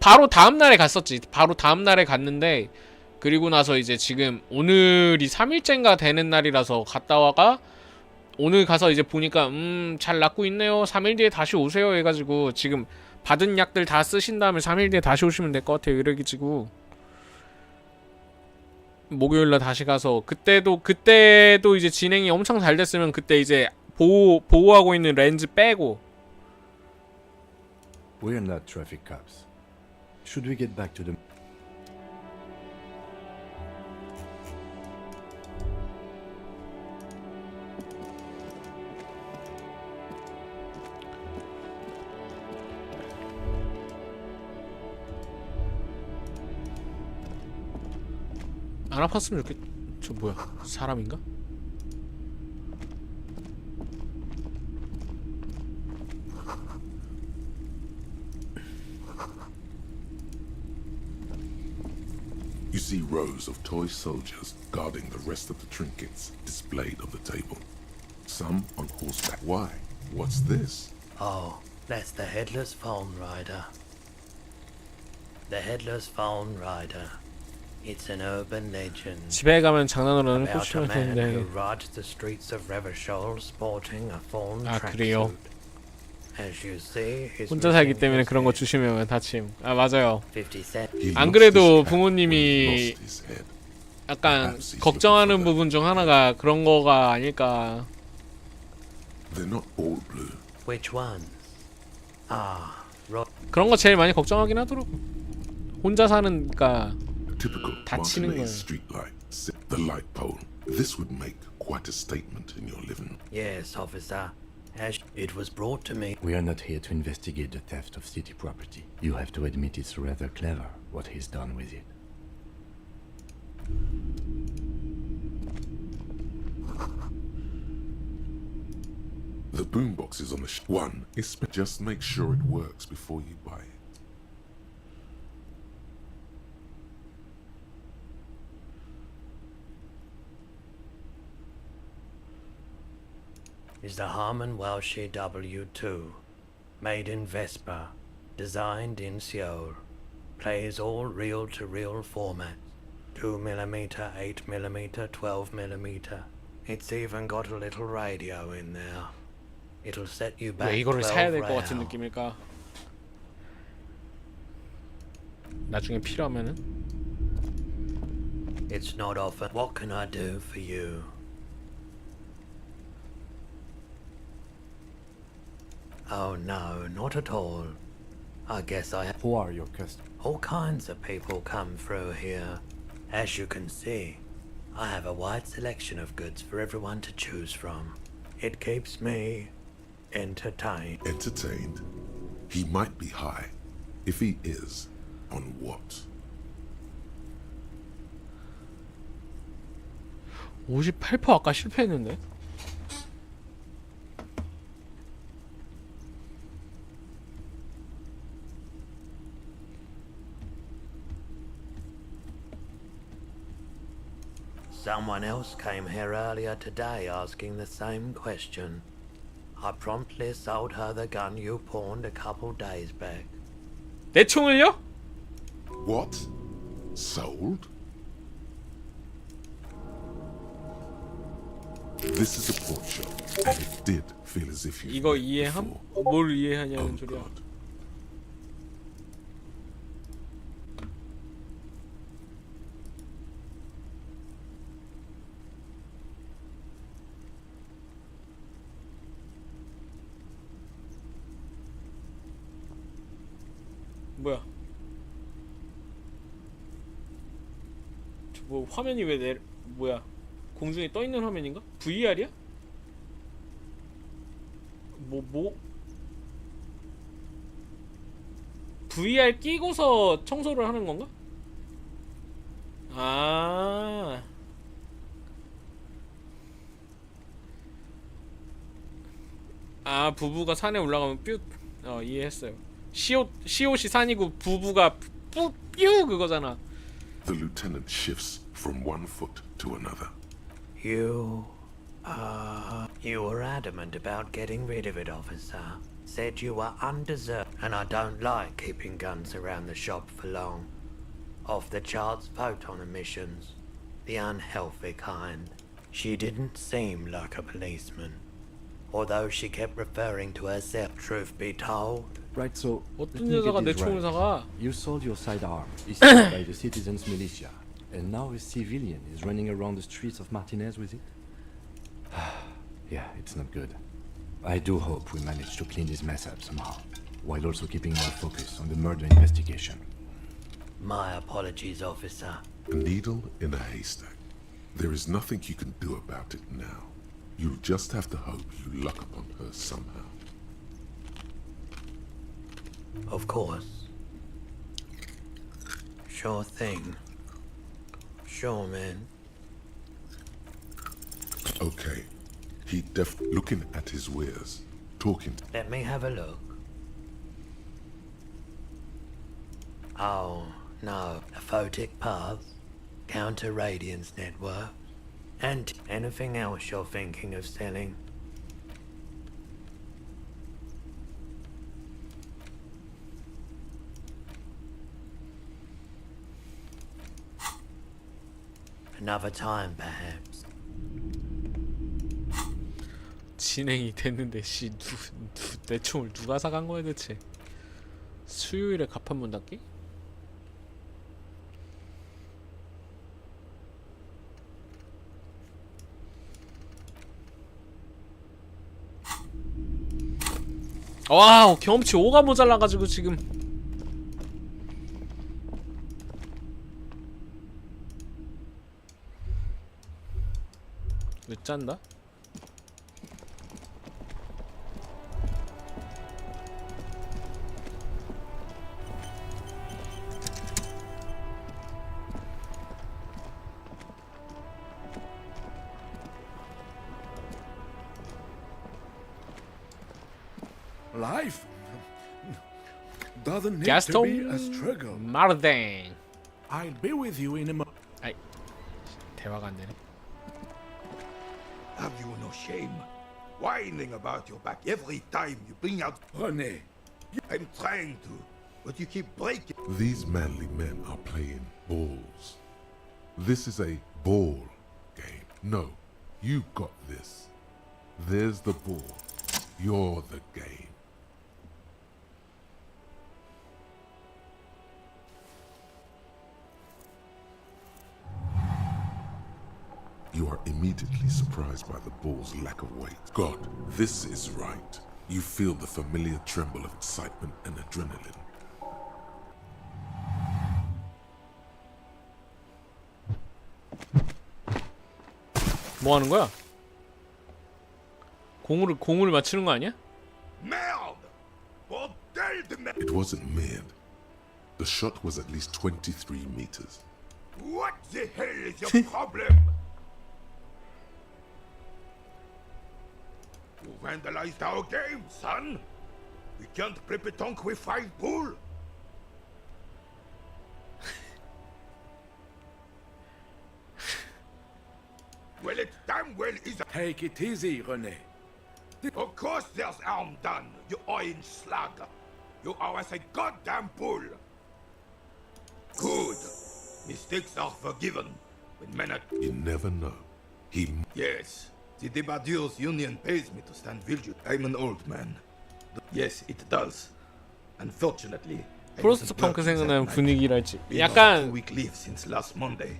바로 다음날에 갔었지. 바로 다음날에 갔는데 그리고 나서 이제 지금 오늘이 3일째인가 되는 날이라서 갔다 와가 오늘 가서 이제 보니까 잘 낫고 있네요 3일 뒤에 다시 오세요 해가지고 지금 받은 약들 다 쓰신 다음에 3일 뒤에 다시 오시면 될 것 같아요 이래가지고 목요일날 다시 가서 그때도 이제 진행이 엄청 잘 됐으면 그때 이제 보호하고 있는 렌즈 빼고. We're not traffic cops. Should we get back to the... 안 아팠으면 좋겠... 저 뭐야? 사람인가? You see rows of toy soldiers guarding the rest of the trinkets displayed on the table. Some on horseback. Why? What's this? Oh, that's the Headless Phone Rider. The Headless Phone Rider. It's an urban legend 집에 가면 장난으로는 about a 꽂히면 man who 되는데. rides the streets of Revachol sporting a fawn 아, 그래요? tracksuit. As you see, he's 혼자 살기 missing 때문에 his 그런 거 head. 주시면 다침. 아, 맞아요. 50 cents. He 안 lost 그래도 his hat when he 부모님이 lost his head. 약간 걱정하는 부분 중 하나가 그런 거가 아닐까. They're not all blue. Which ones? Ah, right. 그런 거 제일 많이 걱정하긴 하더라고. 혼자 사는니까 Typical 다치는 거예요. Martinez street light. The light pole. This would make quite a statement in your living. Yes, officer. As it was brought to me. We are not here to investigate the theft of city property. You have to admit it's rather clever what he's done with it. The boombox is on the one. Just make sure it works before you buy it. Is the Harman Welsh W2, made in Vespa, designed in Seoul, plays all reel-to-reel formats, 2mm, 8mm, 12mm. It's even got a little radio in there. It'll set you back 왜 이거를 사야 될 것 12 같은 rounds. 느낌일까? 나중에 필요하면은. It's not often. What can I do for you? Oh no, not at all. I guess I have. Who are your customers? All kinds of people come through here. As you can see, I have a wide selection of goods for everyone to choose from. It keeps me entertained. Entertained? He might be high. If he is, on what? 58% 아까 실패했는데. Someone else came here earlier today asking the same question. I promptly sold her the gun you pawned a couple days back. 내 총을요? What? Sold? This is a pawn shop, and it did feel as if you. 이거 이해함? 뭘 이해하냐는 Oh 소리야. God. 뭐야? 저 뭐 화면이 왜 뭐야? 공중에 떠 있는 화면인가? VR이야? 뭐? VR 끼고서 청소를 하는 건가? 부부가 산에 올라가면 뾰. 이해했어요. 시옷이 산이고 부부가 뾰 그거잖아. The lieutenant shifts from one foot to another. You were adamant about getting rid of it, officer. Said you were undeserved, and I don't like keeping guns around the shop for long. Off the charts photon emissions, the unhealthy kind. She didn't seem like a policeman, although she kept referring to herself. Truth be told, Right, so 어떤 여자가 내 총을 사가? You sold your sidearm, issued by the citizens' militia, and now a civilian is running around the streets of Martinez with it? Yeah, it's not good. I do hope we manage to clean this mess up somehow, while also keeping our focus on the murder investigation. My apologies, officer. A needle in a haystack. There is nothing you can do about it now. You'll just have to hope you luck upon her somehow. Of course. Sure thing. Sure, man. Okay. He looking at his wares, talking to... Let me have a look. Oh, no. A photic path, counter radiance network, and anything else you're thinking of selling. Another time, perhaps. 진행이 됐는데 내 총을 누가 사간 거야 대체? 수요일에 갑판 문 닫기? 와우, 경험치 5가 모자라가지고 지금 왜 짠다? Life doesn't need to be a struggle. 마르댕. I'll be with you in a moment. 아이, 대화가 안 되네. Have you no shame? Whining about your back every time you bring out... René, I'm trying to, but you keep breaking... These manly men are playing balls. This is a ball game. No, you got this. There's the ball. You're the game. You are immediately surprised by the ball's lack of weight. God, this is right. You feel the familiar tremble of excitement and adrenaline. 뭐 하는 거야? 공을 맞추는 거 아니야? Merde! Bordel de merde! It wasn't mid. The shot was at least 23 meters. What the hell is your problem? You vandalized our game, son! We can't play pétanque with 5 bull! Well, it damn well is a... Take it easy, René. Of course there's harm done, you orange slug. You are as a goddamn bull. Good. Mistakes are forgiven when men are... You never know. Yes. The Debardeurs Union pays me to stand vigil. I'm an old man. Yes, it does. Unfortunately, 프로스트 펑크 생각나는 분위기랄지. Been 약간 on a 2-week leave since last Monday.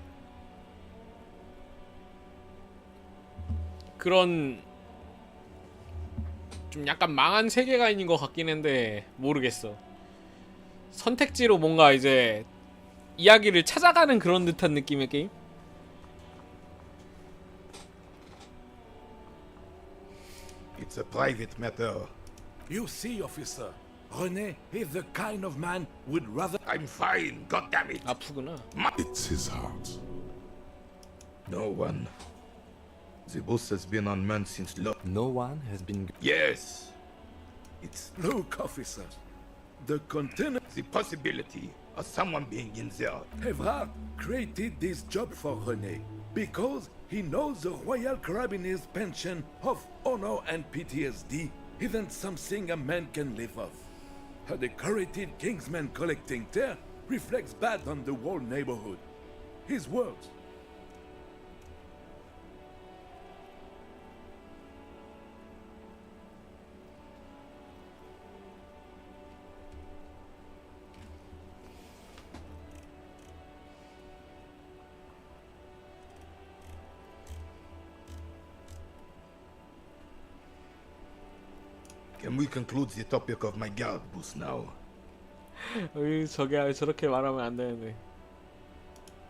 그런 좀 약간 망한 세계관인 것 같긴 한데 모르겠어. 선택지로 뭔가 이제 이야기를 찾아가는 그런 듯한 느낌의 게임? It's a private matter. You see, officer, René is the kind of man would rather... I'm fine, goddammit. 아프구나. It's his heart. No one. The boss has been unmanned since No one has been... Yes. It's... Look, officer, the container... The possibility of someone being in there. Evrard created this job for René because he knows the Royal Carabiniers' pension of honor and PTSD isn't something a man can live off. A decorated kingsman collecting tear reflects bad on the whole neighborhood. His words. Can we conclude the topic of my guard boost now? 저렇게 말하면 안 되는데.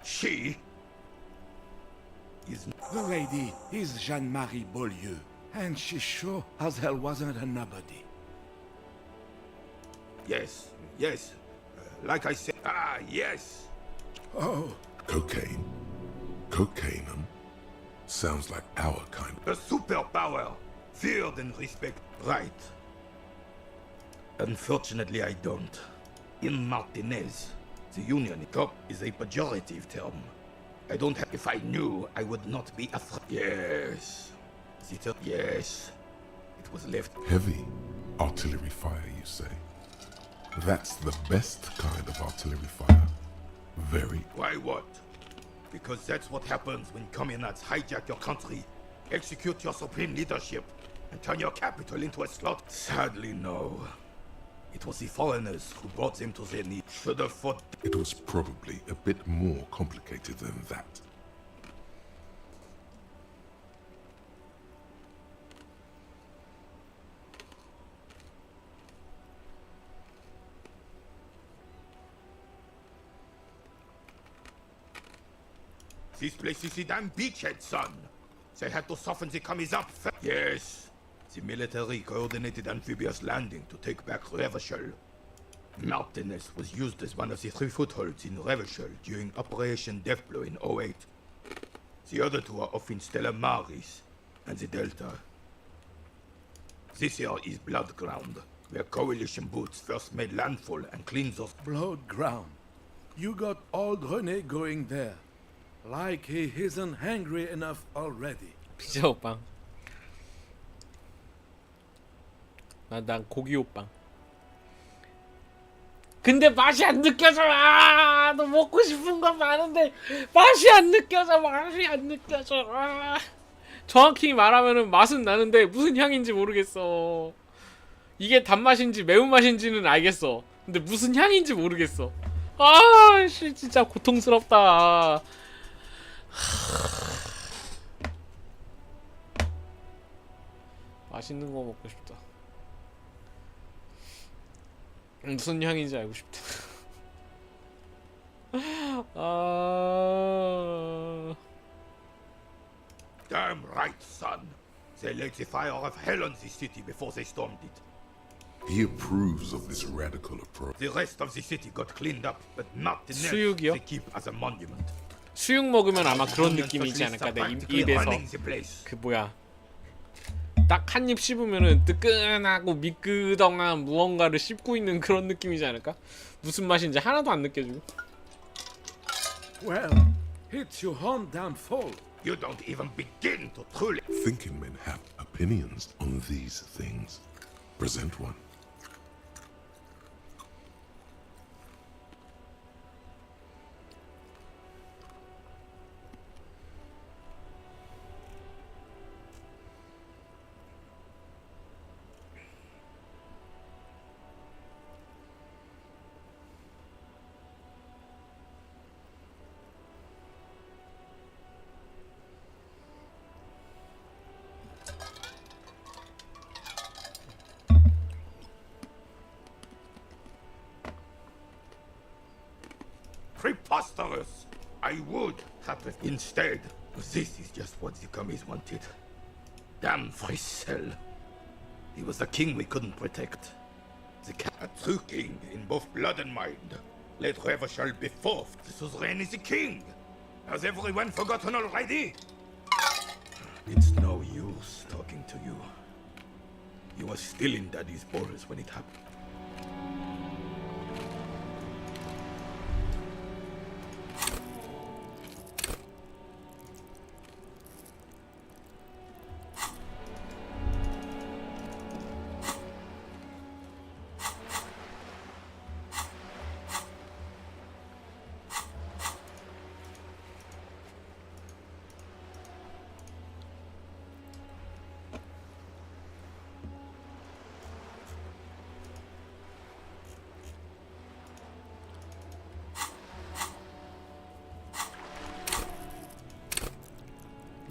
She is The lady is Jeanne-Marie Beaulieu, and she sure as hell wasn't a nobody. yes. Like I said, yes. Oh, Cocaine. Cocainum? Sounds like our kind. A superpower, feared and respect. Right. Unfortunately, I don't. In Martinez, the Union cop is a pejorative term. I don't have. If I knew, I would not be afraid. Yes. Yes. It was left. Heavy artillery fire, you say? That's the best kind of artillery fire. Very. Why what? Because that's what happens when communists hijack your country, execute your supreme leadership, and turn your capital into a slaughter. Sadly, no. It was the foreigners who brought them to their knees. Should have fought. It was probably a bit more complicated than that. This place is a damn beachhead, son. They had to soften the commies up. Yes. The military coordinated amphibious landing to take back Revachol. Martinez was used as one of the 3 footholds in Revachol during Operation Deathblow in 08. The other 2 are off in Stella Maris and the Delta. This here is Blood Ground, where coalition boots first made landfall and cleaned those. blood ground. You got old René going there. Like he isn't hungry enough already. 피자 호빵. 난 고기 호빵. 근데 맛이 안 느껴져. 너 먹고 싶은 건 많은데 맛이 안 느껴져. 정확히 말하면은 맛은 나는데 무슨 향인지 모르겠어. 이게 단맛인지 매운맛인지는 알겠어. 근데 무슨 향인지 모르겠어. 씨 진짜 고통스럽다. 맛있는 거 먹고 싶다. 무슨 향인지 알고 싶다. Damn right, son. They lit the fire of hell on the city before they stormed it. He approves of this radical approach. The rest of the city got cleaned up, but Martinez 수육이요? they keep as a monument. 수육 먹으면 아마 그런 느낌이지 않을까? 내 입에서 그 뭐야 딱 한 입 씹으면은 뜨끈하고 미끄덩한 무언가를 씹고 있는 그런 느낌이지 않을까? 무슨 맛인지 하나도 안 느껴지고. Well, it's your own damn fault. You don't even begin to truly. Thinking men have opinions on these things. Present one. Preposterous! I would have it instead. This is just what the commies wanted. Damn Frissel. He was a king we couldn't protect. A true king in both blood and mind. Let Revachol be fourth. The suzerain is the king. Has everyone forgotten already? It's no use talking to you. You were still in Daddy's balls when it happened.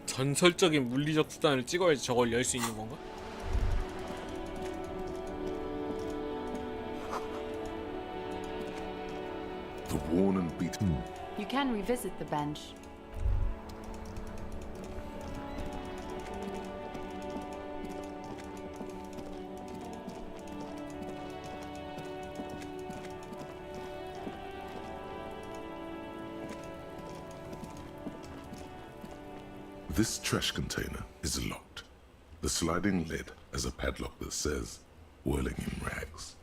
전설적인 물리적 수단을 찍어야지 저걸 열 수 있는 건가? The worn and beaten. You can revisit the bench. This trash container is locked. The sliding lid has a padlock that says, whirling in rags.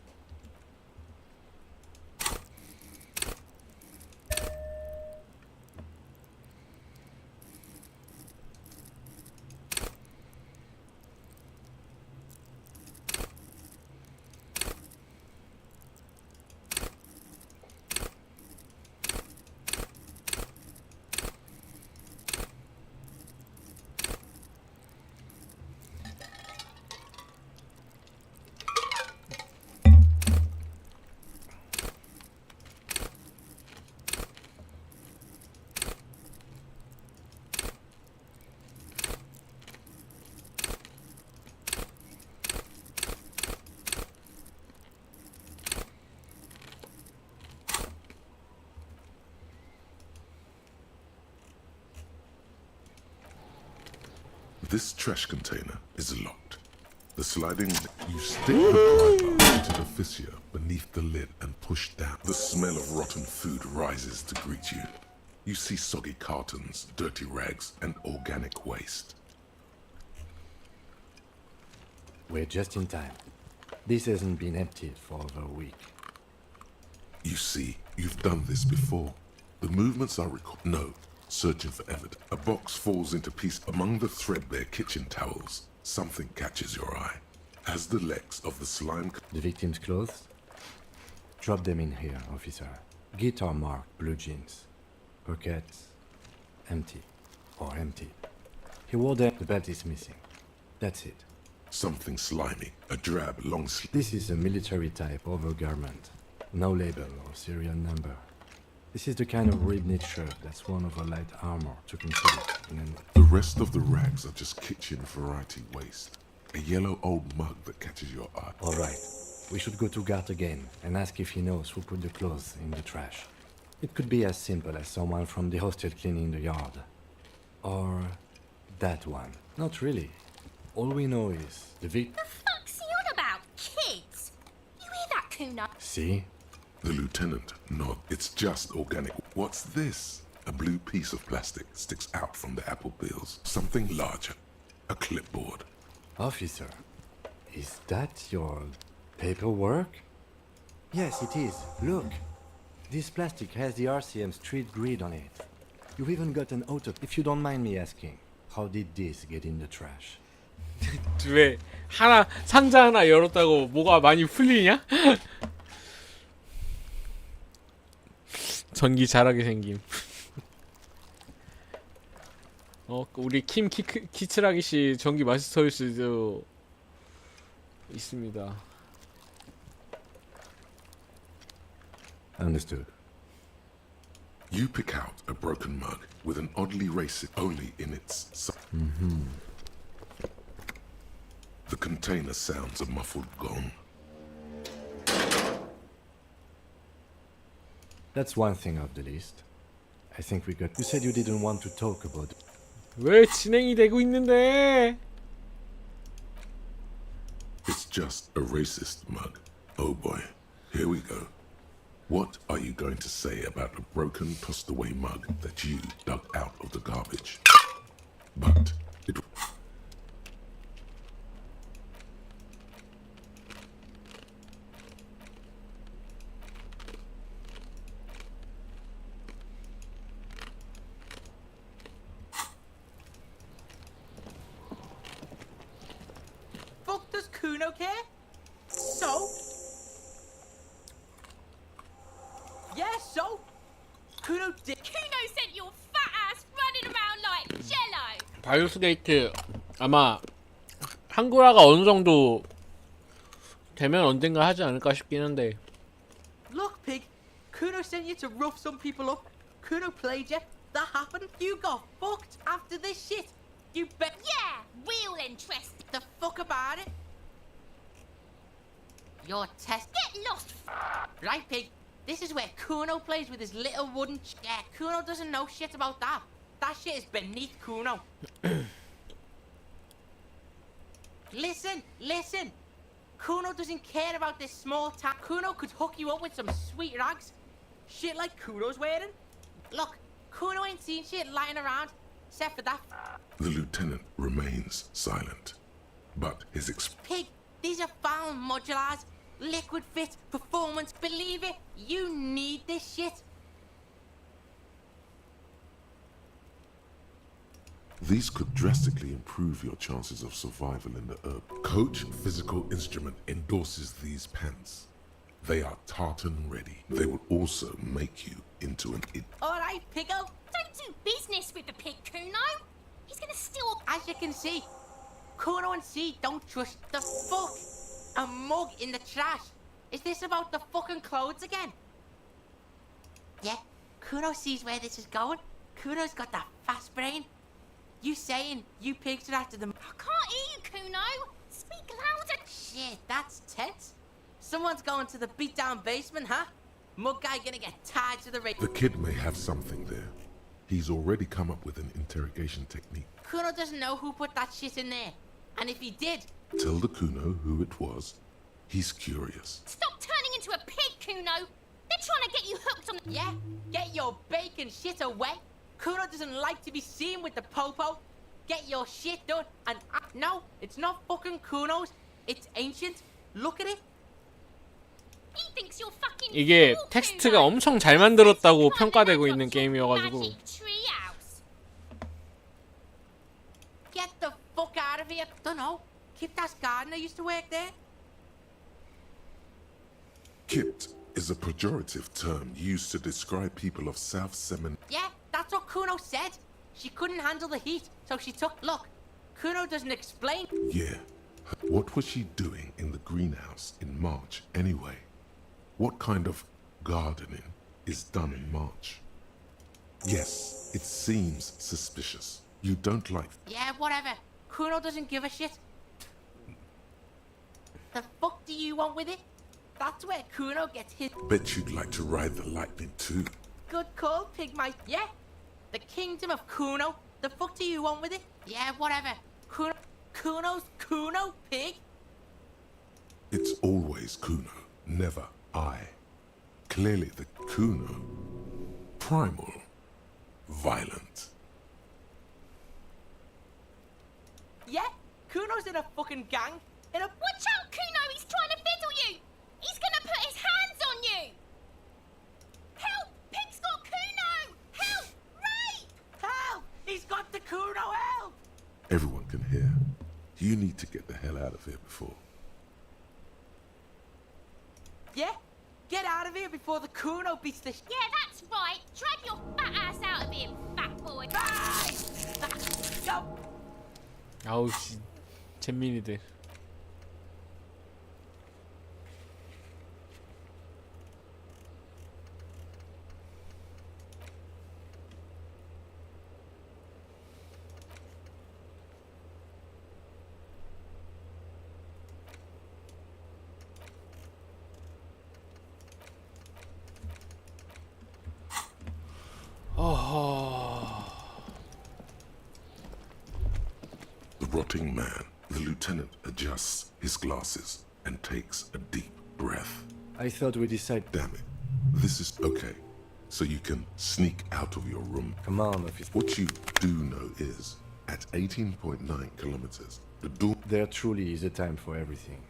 This trash container is locked. The sliding lid, you stick the pry bar into the fissure beneath the lid and push down. The smell of rotten food rises to greet you. You see soggy cartons, dirty rags, and organic waste. We're just in time. This hasn't been emptied for over a week. You see, you've done this before. The movements are no. Searching for evidence. A box falls into pieces among the threadbare kitchen towels. Something catches your eye. As the legs of the slime... The victim's clothes? Drop them in here, officer. Guitar marked blue jeans. Pockets empty. Or empty. He wore them. The belt is missing. That's it. Something slimy. A drab long sleeve. This is a military type overgarment. No label or serial number. This is the kind of ribbed shirt that's worn over light armor to conceal it in an... The rest of the rags are just kitchen variety waste. A yellow old mug that catches your eye. All right. We should go to Gart again and ask if he knows who put the clothes in the trash. It could be as simple as someone from the hostel cleaning the yard. Or that one. Not really. All we know is the The fuck's he on about? Kids? You hear that, Kuno? See? The lieutenant nods. It's just organic. What's this? A blue piece of plastic sticks out from the apple peels. Something larger. A clipboard. Officer, is that your paperwork? Yes, it is. Look. This plastic has the RCM street grid on it. You've even got an auto. If you don't mind me asking, how did this get in the trash? 왜 하나 상자 하나 열었다고 뭐가 많이 풀리냐? 전기 잘하게 생김. 우리 킴 키츠라기 씨 전기 마스터일 수도 있습니다. Understood. You pick out a broken mug with an oddly racist only in its The container sounds a muffled gong. That's one thing off the list. I think we got... You said you didn't want to talk about... 왜 진행이 되고 있는데? It's just a racist mug. Oh boy, here we go. What are you going to say about a broken, tossed away mug that you dug out of the garbage? But it... Fuck does Kuno care? So? Yeah, so? Kuno did. Kuno sent your fat ass running around like jello. 바이오스 게이트 아마 한글화가 어느 정도 되면 언젠가 하지 않을까 싶긴 한데. Look, pig. Kuno sent you to rough some people up. Kuno played you. That happened. You got fucked after this shit. You bet. Yeah, real interest. The fuck about it. Your test. Get lost. Right, pig. This is where Kuno plays with his little wooden... Yeah, Kuno doesn't know shit about that. That shit is beneath Kuno. Listen. Kuno doesn't care about this small town. Kuno could hook you up with some sweet rags. Shit like Kuno's wearing. Look, Kuno ain't seen shit lying around, except for that. The lieutenant remains silent, but his Pig, these are found modulars. Liquid fit, performance, believe it, you need this shit. These could drastically improve your chances of survival in the herb. Coach Physical Instrument endorses these pants. They are tartan ready. They will also make you into an Alright, Piggo. Don't do business with the pig, Kuno. He's gonna steal. As you can see, Kuno and C don't trust the fuck. A mug in the trash. Is this about the fucking clothes again? Yeah, Kuno sees where this is going. Kuno's got that fast brain. You saying you pigs are after them? I can't hear you, Kuno. Speak louder. Shit, that's tense. Someone's going to the beat-down basement, huh? Mug guy gonna get tied to the rig. The kid may have something there. He's already come up with an interrogation technique. Kuno doesn't know who put that shit in there. And if he did... Tell the Kuno who it was. He's curious. Stop turning into a pig, Kuno. They're trying to get you hooked on... Yeah, get your bacon shit away. Kuno doesn't like to be seen with the popo. Get your shit done. And no, it's not fucking Kuno's. It's ancient. Look at it. He thinks you're fucking 이게 fool, 텍스트가 Kuno. 엄청 잘 만들었다고 평가되고 있는 게임이어가지고 Magic treehouse. Get the fuck out of here. Dunno. Kiptas gardener used to work there. Kipt is a pejorative term used to describe people of South Semin. Yeah, that's what Kuno said. She couldn't handle the heat, so she took... Look, Kuno doesn't explain. Yeah. What was she doing in the greenhouse in March anyway? What kind of gardening is done in March? Yes, it seems suspicious. You don't like... Yeah, whatever. Kuno doesn't give a shit. The fuck do you want with it? That's where Kuno gets his... Bet you'd like to ride the lightning too. Good call, Pigmite. Yeah. The kingdom of Kuno. The fuck do you want with it? Yeah, whatever. Kuno's Kuno, pig. It's always Kuno, never I. Clearly the Kuno. Primal. Violent. Yeah, Kuno's in a fucking gang. In a... Watch out, Kuno! He's trying to fiddle you! He's gonna put his hands on you! Help! Pig's got Kuno! Help! Rape! Help! He's got the Kuno, help! Everyone can hear. You need to get the hell out of here before. Yeah? Get out of here before the Kuno beats the... Yeah, that's right! Drag your fat ass out of here, fat boy! Bye! Go! 아우 씨 잼민이들. The rotting man. The lieutenant adjusts his glasses and takes a deep breath. I thought we decided... Damn it. This is okay. So you can sneak out of your room. Come on, officer. What you do know is, at 18.9 kilometers, the door... There truly is a time for everything.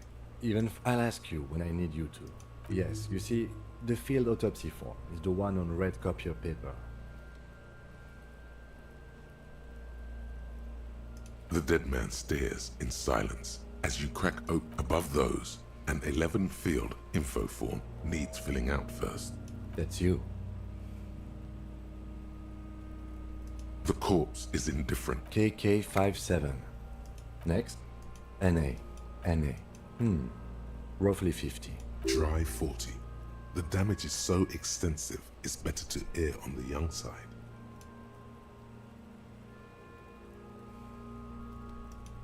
I'll ask you when I need you to. Yes, you see, the field autopsy form is the one on red copier paper. The dead man stares in silence as you crack open. Above those, an 11-field info form needs filling out first. That's you. The corpse is indifferent. KK57. Next. NA. Roughly 50. Dry 40. The damage is so extensive, it's better to err on the young side.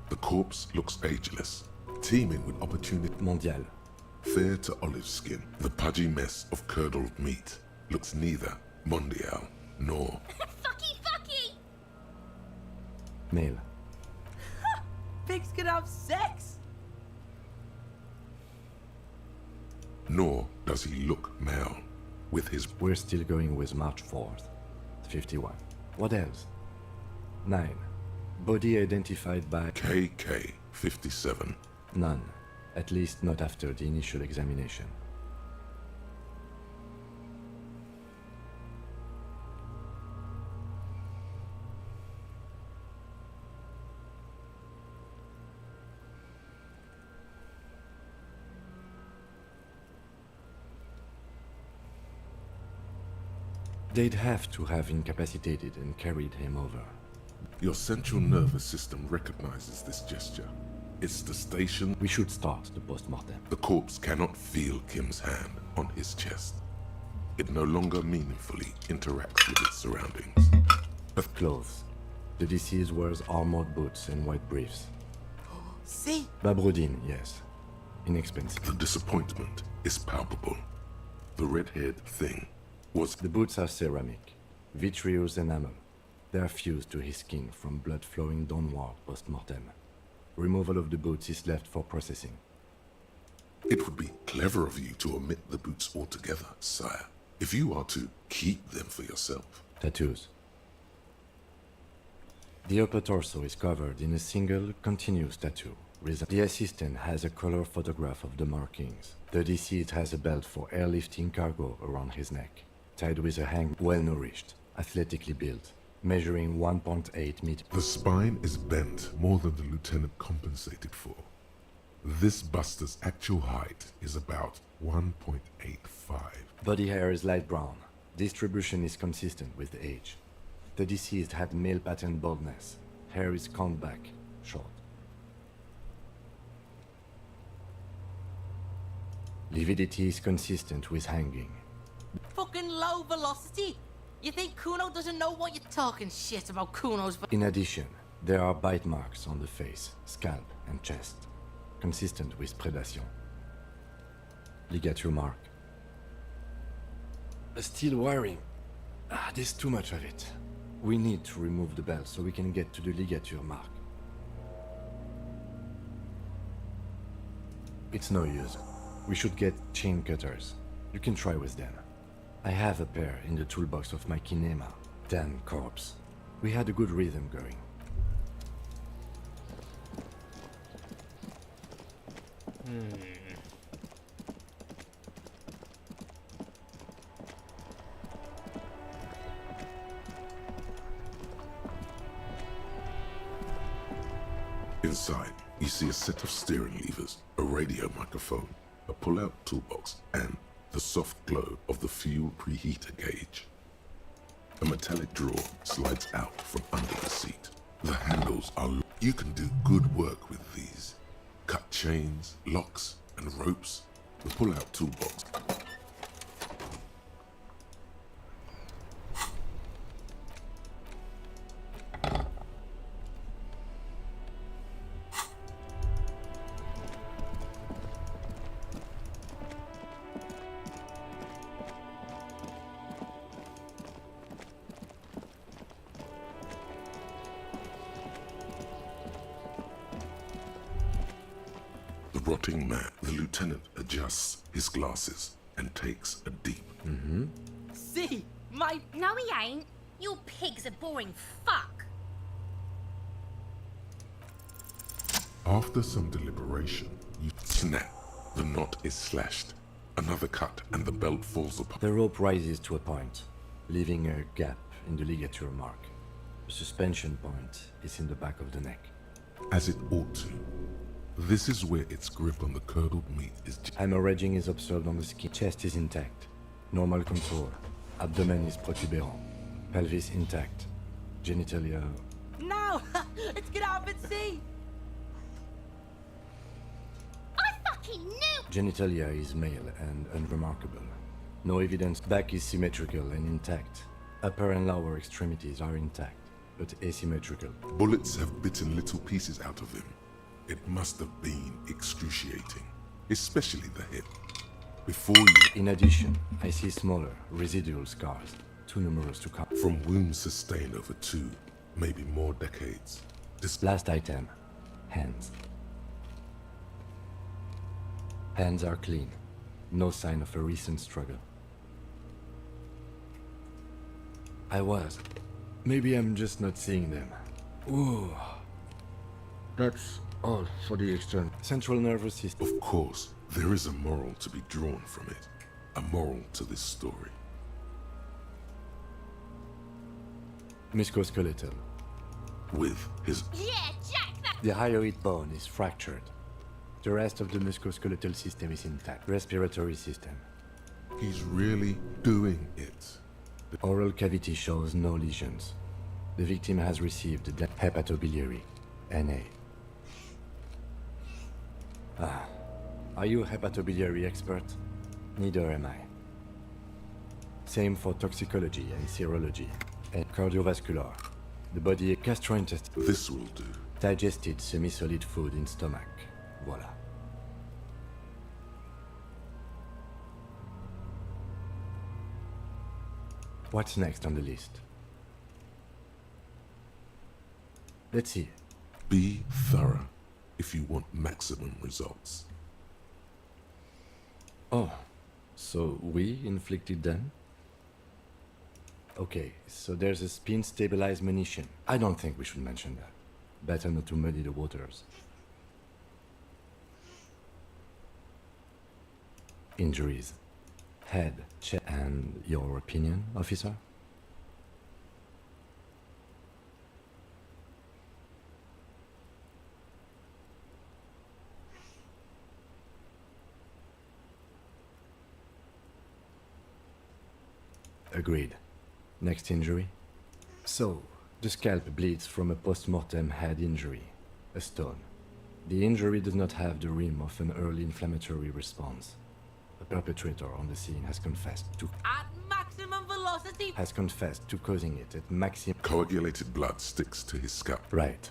The corpse looks ageless, teeming with opportunity. Mondial. fair to olive skin. The pudgy mess of curdled meat looks neither mondial nor Fucky! Male. Pigs can have sex! nor does he look male. With his We're still going with March 4th. 51. What else? 9. Body identified by KK-57. none. At least not after the initial examination. They'd have to have incapacitated and carried him over. Your central nervous system recognizes this gesture. It's the station. We should start the post-mortem. The corpse cannot feel Kim's hand on his chest. It no longer meaningfully interacts with its surroundings. Clothes. The deceased wears armored boots and white briefs. See? Babroudin, yes. Inexpensive. The disappointment is palpable. The red-haired thing was... The boots are ceramic, vitreous enamel. They are fused to his skin from blood flowing downward post-mortem. Removal of the boots is left for processing. It would be clever of you to omit the boots altogether, sire. If you are to keep them for yourself. Tattoos. The upper torso is covered in a single, continuous tattoo. The assistant has a color photograph of the markings. The deceased has a belt for airlifting cargo around his neck, tied with a hang, well-nourished, athletically built, measuring 1.8 meters. The spine is bent more than the lieutenant compensated for. This buster's actual height is about 1.85. Body hair is light brown. Distribution is consistent with age. The deceased had male pattern baldness. Hair is combed back, short. Lividity is consistent with hanging. Fucking low velocity? You think Kuno doesn't know what you're talking shit about Kuno's... In addition, there are bite marks on the face, scalp, and chest, consistent with predation. Ligature mark. Still wiring. There's too much of it. We need to remove the belt so we can get to the ligature mark. It's no use. We should get chain cutters. You can try with them. I have a pair in the toolbox of my kinema. Damn corpse. We had a good rhythm going. Inside, you see a set of steering levers, a radio microphone, a pull-out toolbox, and the soft glow of the fuel preheater gauge. A metallic drawer slides out from under the seat. The handles are... You can do good work with these. Cut chains, locks, and ropes. The pull-out toolbox. Rotting man, the lieutenant adjusts his glasses and takes a deep. See? My... No, he ain't. Your pig's a boring fuck. After some deliberation, you snap. The knot is slashed. Another cut and the belt falls apart. The rope rises to a point, leaving a gap in the ligature mark. The suspension point is in the back of the neck. As it ought to. This is where its grip on the curdled meat is... Hemorrhaging is observed on the skin. Chest is intact. Normal contour. Abdomen is protuberant. Pelvis intact. Genitalia... No! Let's get out and see! I fucking knew! Genitalia is male and unremarkable. No evidence. Back is symmetrical and intact. Upper and lower extremities are intact, but asymmetrical. Bullets have bitten little pieces out of him. It must have been excruciating. especially the hip. Before you, In addition, I see smaller, residual scars, too numerous to count. from wounds sustained over 2, maybe more decades. This Last item, hands. Hands are clean, no sign of a recent struggle. Maybe I'm just not seeing them. Ooh. That's all for the external. Central nervous system. Of course, there is a moral to be drawn from it. A moral to this story. Musculoskeletal. With his Yeah, Jack, that. The hyoid bone is fractured. The rest of the musculoskeletal system is intact. Respiratory system. He's really doing it. The oral cavity shows no lesions. The victim has received the hepatobiliary, NA. Are you a hepatobiliary expert? Neither am I. Same for toxicology and serology. And cardiovascular. The body gastrointestinal. This will do. Digested semi-solid food in stomach. Voila. What's next on the list? Let's see. Be thorough if you want maximum results. Oh, so we inflicted them? Okay, so there's a spin-stabilized munition. I don't think we should mention that. Better not to muddy the waters. Injuries. Head, chest, and your opinion, officer? Agreed. Next injury? So, the scalp bleeds from a post-mortem head injury, a stone. The injury does not have the rim of an early inflammatory response. The perpetrator on the scene has confessed to causing it at maximum. Coagulated blood sticks to his scalp. Right.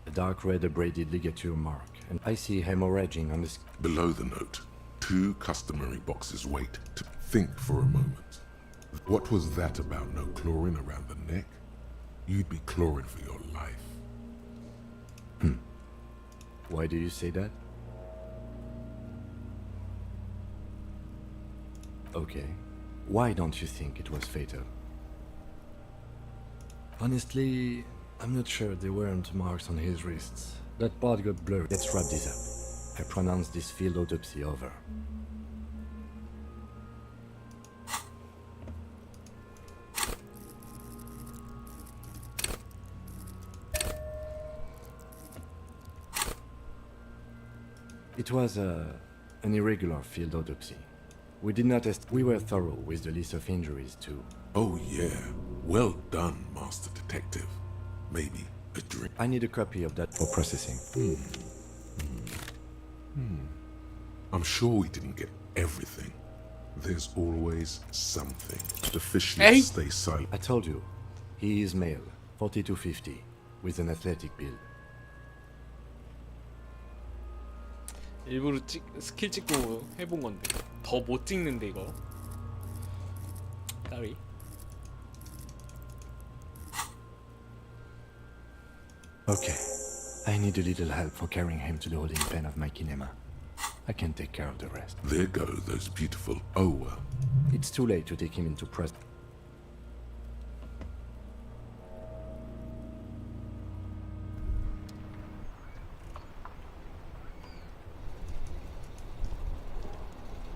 A dark red abraded ligature mark, and I see hemorrhaging on the Below the note, 2 customary boxes wait to think for a moment. What was that about no chlorine around the neck? You'd be chlorine for your life. Why do you say that? Okay. Why don't you think it was fatal? Honestly, I'm not sure there weren't marks on his wrists. That part got blurred. Let's wrap this up. I pronounce this field autopsy over. It was an irregular field autopsy. We did not we were thorough with the list of injuries too. Oh yeah, well done, Master Detective. Maybe a drink. I need a copy of that for processing. I'm sure we didn't get everything. There's always something. The fish Hey. stay silent. I told you, he is male, 40 to 50, with an athletic build. 일부러 스킬 찍고 해본 건데 더 못 찍는데 이거. 까비. Okay, I need a little help for carrying him to the holding pen of my kinema. I can take care of the rest. There go those beautiful Owa. It's too late to take him into press.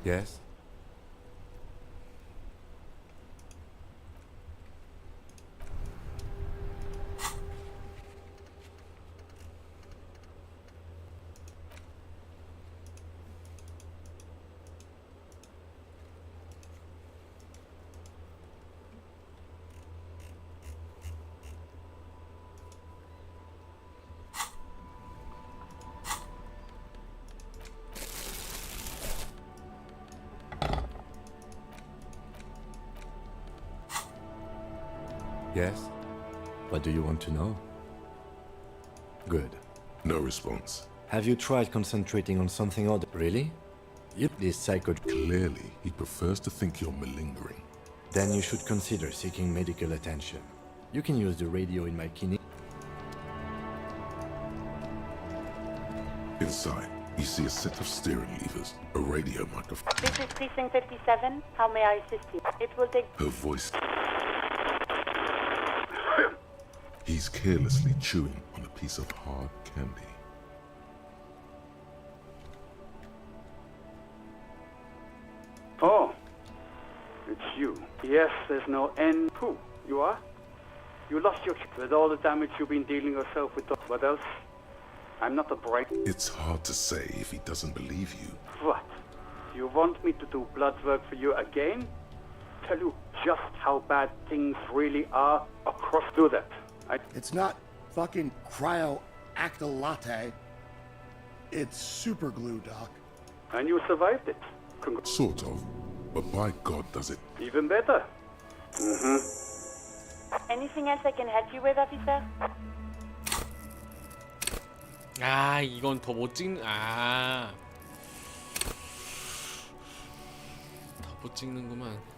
Yes? Yes? What do you want to know? Good. No response. Have you tried concentrating on something other? Really? This psycho. Clearly, he prefers to think you're malingering. Then you should consider seeking medical attention. You can use the radio in my clinic. Inside, you see a set of steering levers, a radio microphone. This is Precinct 57. How may I assist you? It will take... Her voice. He's carelessly chewing on a piece of hard candy. Oh, it's you. Yes, there's no end. Who? You are? You lost your... With all the damage you've been dealing yourself with, what else? I'm not a bright... It's hard to say if he doesn't believe you. What? You want me to do blood work for you again? Tell you just how bad things really are across... Do that. It's not fucking cryo-acta-latte. It's super glue, Doc. And you survived it. Sort of. But by God does it. Even better. Anything else I can help you with, officer? 아, 이건 더 못 찍는... 아... 더 못 찍는구만.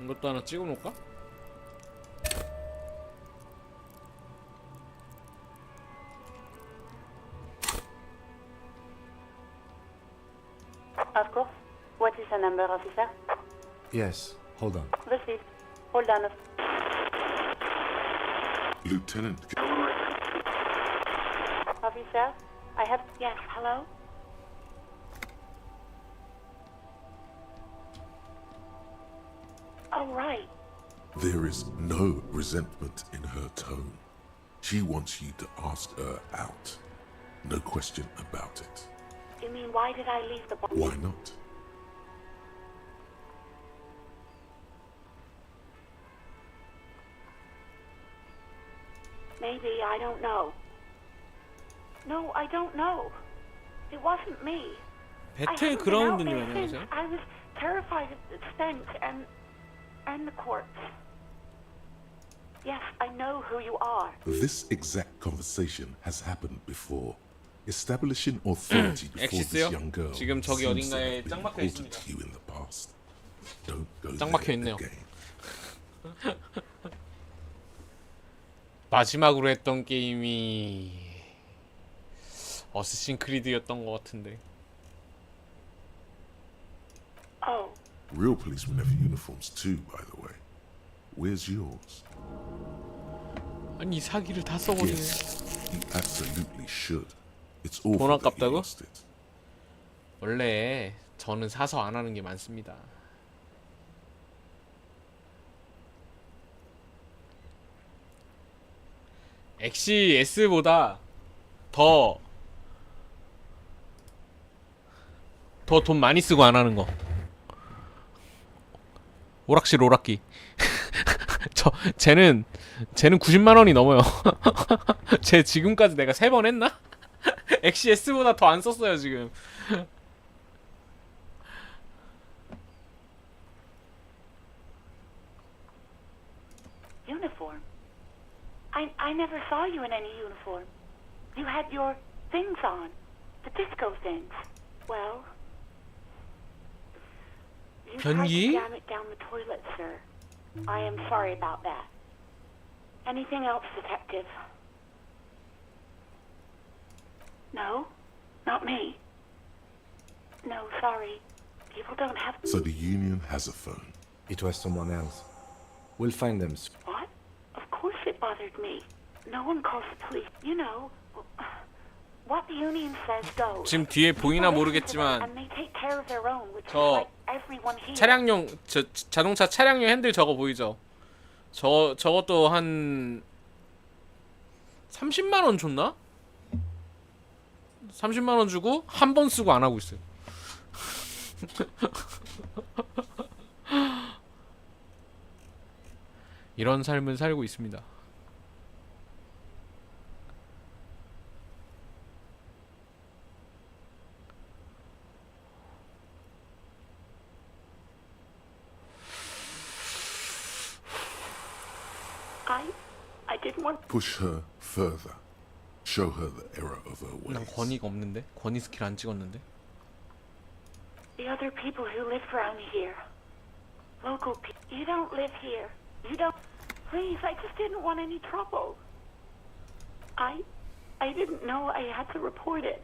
이것도 하나 찍어 놓을까? Of course. What is the number, officer? Yes, hold on. Received. Hold on. Lieutenant. Officer, I have... Yes, hello? Oh, right. There is no resentment in her tone. She wants you to ask her out. No question about it. You mean, why did I leave the... Why not? Maybe, I don't know. No, I don't know. It wasn't me. 배틀그라운드님 안녕하세요. I was terrified of the stench and the corpse. Yes, I know who you are. This exact conversation has happened before. Establishing authority before this young girl 지금 저기 seems to 어딘가에 have been 짱 막혀 important 있습니다. to you in the past. Don't go 짱 there 막혀 있네요. again. 마지막으로 했던 게임이 어쌔신 크리드였던 것 같은데. Oh. Real policemen have uniforms too, by the way. Where's yours? 아니 이 사기를 다 써버리네. Yes, you absolutely should. It's awful 돈 that you 아깝다고? lost it. 원래 저는 사서 안 하는 게 많습니다. XS보다 더 돈 많이 쓰고 안 하는 거. 오락실 오락기. 쟤는 90만 원이 넘어요. 쟤 지금까지 내가 3번 했나? XS보다 더 안 썼어요 지금. Uniform? I never saw you in any uniform. You had your things on. The disco things. Well... You tried to 변기? jam it down the toilet, sir. I am sorry about that. Anything else, Detective? No? Not me. No, sorry. People don't have... So the Union has a phone. It was someone else. We'll find them soon. What? Of course it bothered me. No one calls the police. You know, what the Union says goes. 지금 뒤에 보이나 모르겠지만 And they take care of their own, which is 저 like everyone here. 차량용 자동차 차량용 핸들 저거 보이죠? 저것도 한 30만 원 줬나? 30만 원 주고 한 번 쓰고 안 하고 있어요. 이런 삶을 살고 있습니다. I didn't want... Push her further. Show her the error of her 난 ways. 권위가 없는데? 권위 스킬 안 찍었는데? The other people who live around here. Local people. You don't live here. You don't... Please, I just didn't want any trouble. I didn't know I had to report it.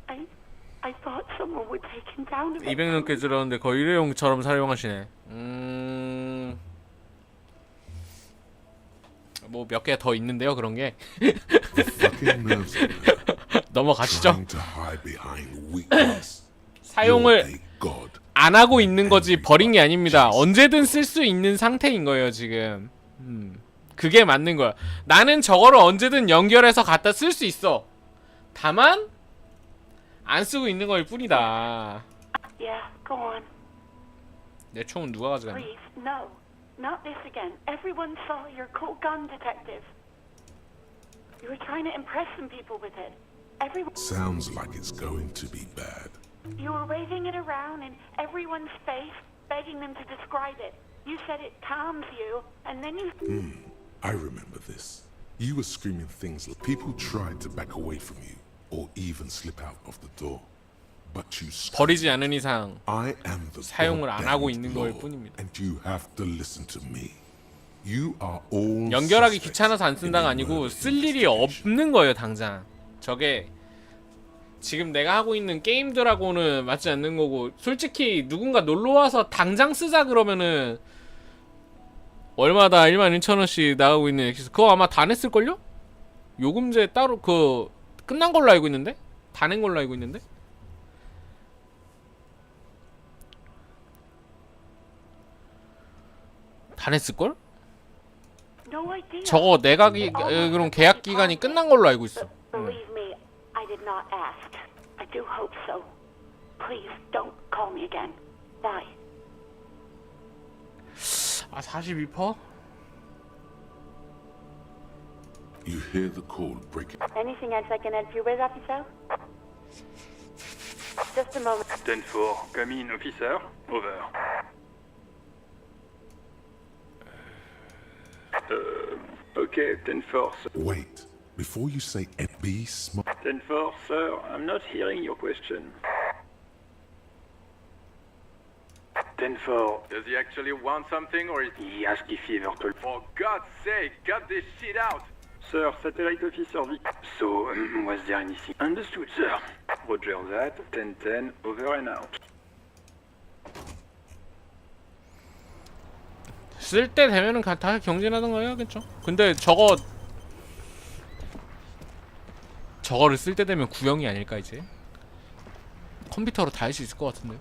I thought someone would take him down to me. 200 넘게 들었는데 거의 일회용처럼 사용하시네. 뭐 몇 개 더 있는데요, 그런 게. 넘어가시죠. 사용을 안 하고 있는 거지 버린 게 아닙니다. 언제든 쓸 수 있는 상태인 거예요, 지금. 그게 맞는 거야. 나는 저거를 언제든 연결해서 갖다 쓸 수 있어. 다만 안 쓰고 있는 거일 뿐이다. Yeah, go on. 내 총은 누가 가져갔냐? Please, no. Not this again. Everyone saw your cool gun, detective. You were trying to impress some people with it. Everyone... Sounds like it's going to be bad. You were waving it around in everyone's face, begging them to describe it. You said it calms you, and then you... I remember this. You were screaming things like people tried to back away from you, or even slip out of the door. But you 버리지 않은 이상 I am the 사용을 안 하고 goddamned 있는 거일 Lord, 뿐입니다. and you have to listen to me. You are all 연결하기 suspects 귀찮아서 안 쓴다가 in the 아니고 murder 쓸 일이 없는 거예요, 당장. 저게 지금 내가 하고 있는 게임들하고는 맞지 않는 거고, 솔직히 누군가 놀러와서 당장 쓰자 그러면은 얼마다 12,000원씩 나가고 있는 엑시스 그거 아마 다 냈을걸요? 요금제 따로 그 끝난 걸로 알고 있는데? 다 낸 걸로 알고 있는데? 다 냈을걸? No idea. 저거 내가 그럼 계약 기간이 끝난 걸로 알고 있어. Believe me, I did not ask. I do hope so. Please don't call me again. Bye. 아 42%? You hear the call breaking. Anything else I can help you with, officer? Just a moment. 10-4, come in, officer. Over. Okay, 10-4. Wait, before you say be smart. 10-4, sir, I'm not hearing your question. 10-4. Does he actually want something, or is he asked if he ever told? For God's sake, cut this shit out! Sir, satellite officer Vic. So, was there anything? Understood, sir. Roger that. 10-10, over and out. 쓸 때 되면은 다 경진하던가 해야겠죠. 근데 저거를 쓸 때 되면 구형이 아닐까 이제. 컴퓨터로 다 할 수 있을 것 같은데.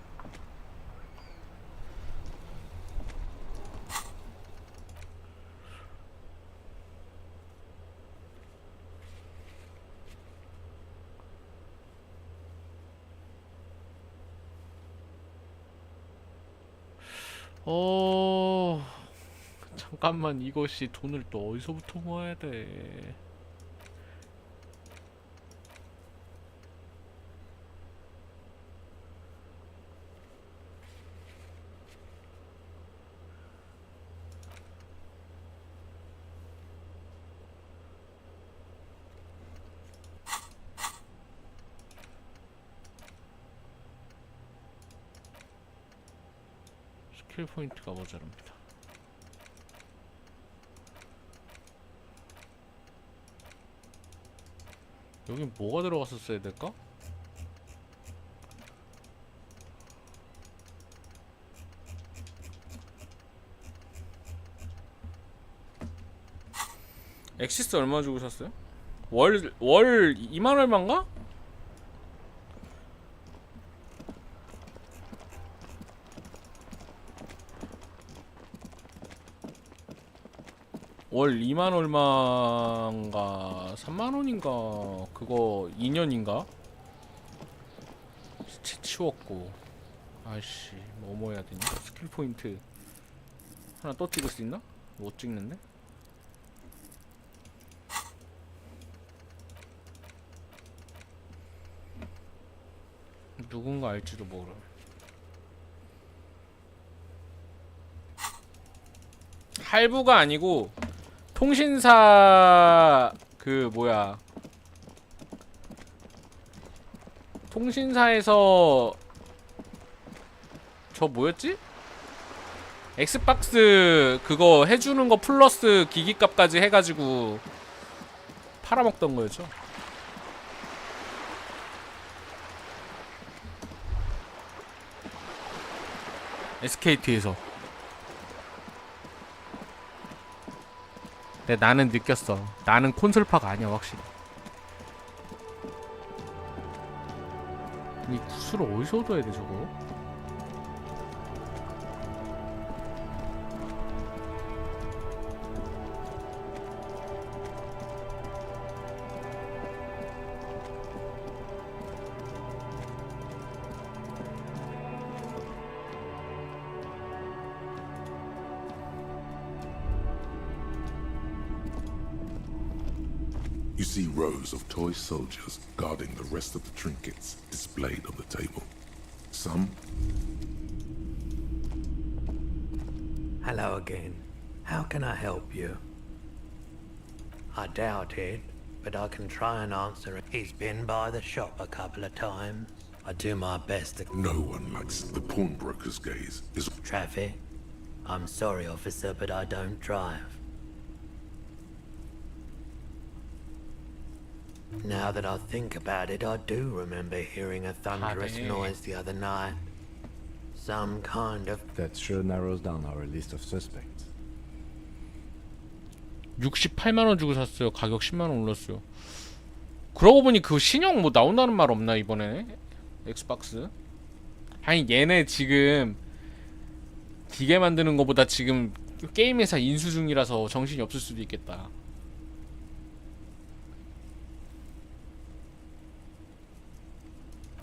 잠깐만, 이것이 돈을 또 어디서부터 모아야 돼? 스킬 포인트가 모자랍니다. 여긴 뭐가 들어갔었어야 될까? 엑시스 얼마 주고 샀어요? 월 2만 얼마인가? 월 2만 얼마인가 3만 원인가 그거 2년인가? 치웠고 아이씨 뭐 해야 되냐? 스킬 포인트 하나 또 찍을 수 있나? 못 찍는데? 누군가 알지도 모르. 할부가 아니고 통신사 그 뭐야 통신사에서 저 뭐였지? 엑스박스 그거 해주는 거 플러스 기기값까지 해가지고 팔아먹던 거였죠. SKT에서. 근데 나는 느꼈어. 나는 콘솔파가 아니야 확실히. 이 구슬을 어디서 얻어야 돼 저거? You see rows of toy soldiers guarding the rest of the trinkets displayed on the table. Some... Hello again. How can I help you? I doubt it, but I can try and answer it. He's been by the shop a couple of times. I do my best to... No one likes the pawnbroker's gaze is... Traffic? I'm sorry, officer, but I don't drive. Now that I think about it, I do remember hearing a thunderous noise the other night. Some kind of... That sure narrows down our list of suspects. 68만 원 주고 샀어요. 가격 10만 원 올랐어요. 그러고 보니 그 신형 뭐 나온다는 말 없나 이번에? 엑스박스? 아니 얘네 지금 기계 만드는 거보다 지금 게임 회사 인수 중이라서 정신이 없을 수도 있겠다.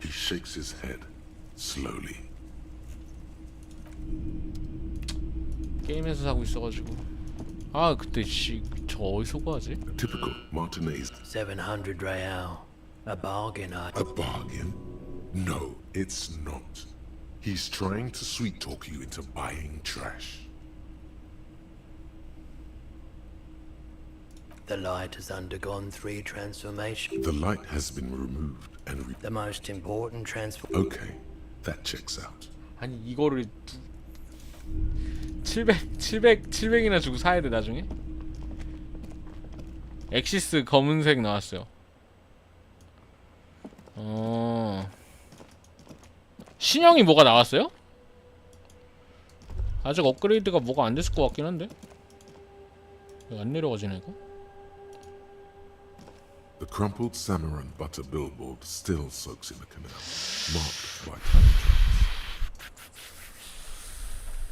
He shakes his head slowly. 게임에서 사고 있어가지고. 아 그때 저 어디서 구하지? Typical Martinez. 700 real. A bargain, A bargain? No, it's not. He's trying to sweet talk you into buying trash. The light has undergone 3 transformations. The light has been removed and The most important Okay, that checks out. 아니 이거를 700이나 주고 사야 돼 나중에? 엑시스 검은색 나왔어요. 신형이 뭐가 나왔어요? 아직 업그레이드가 뭐가 안 됐을 것 같긴 한데. 왜 안 내려가지네 이거? The crumpled salmon butter billboard still soaks in the canal, marked by tiny tracks.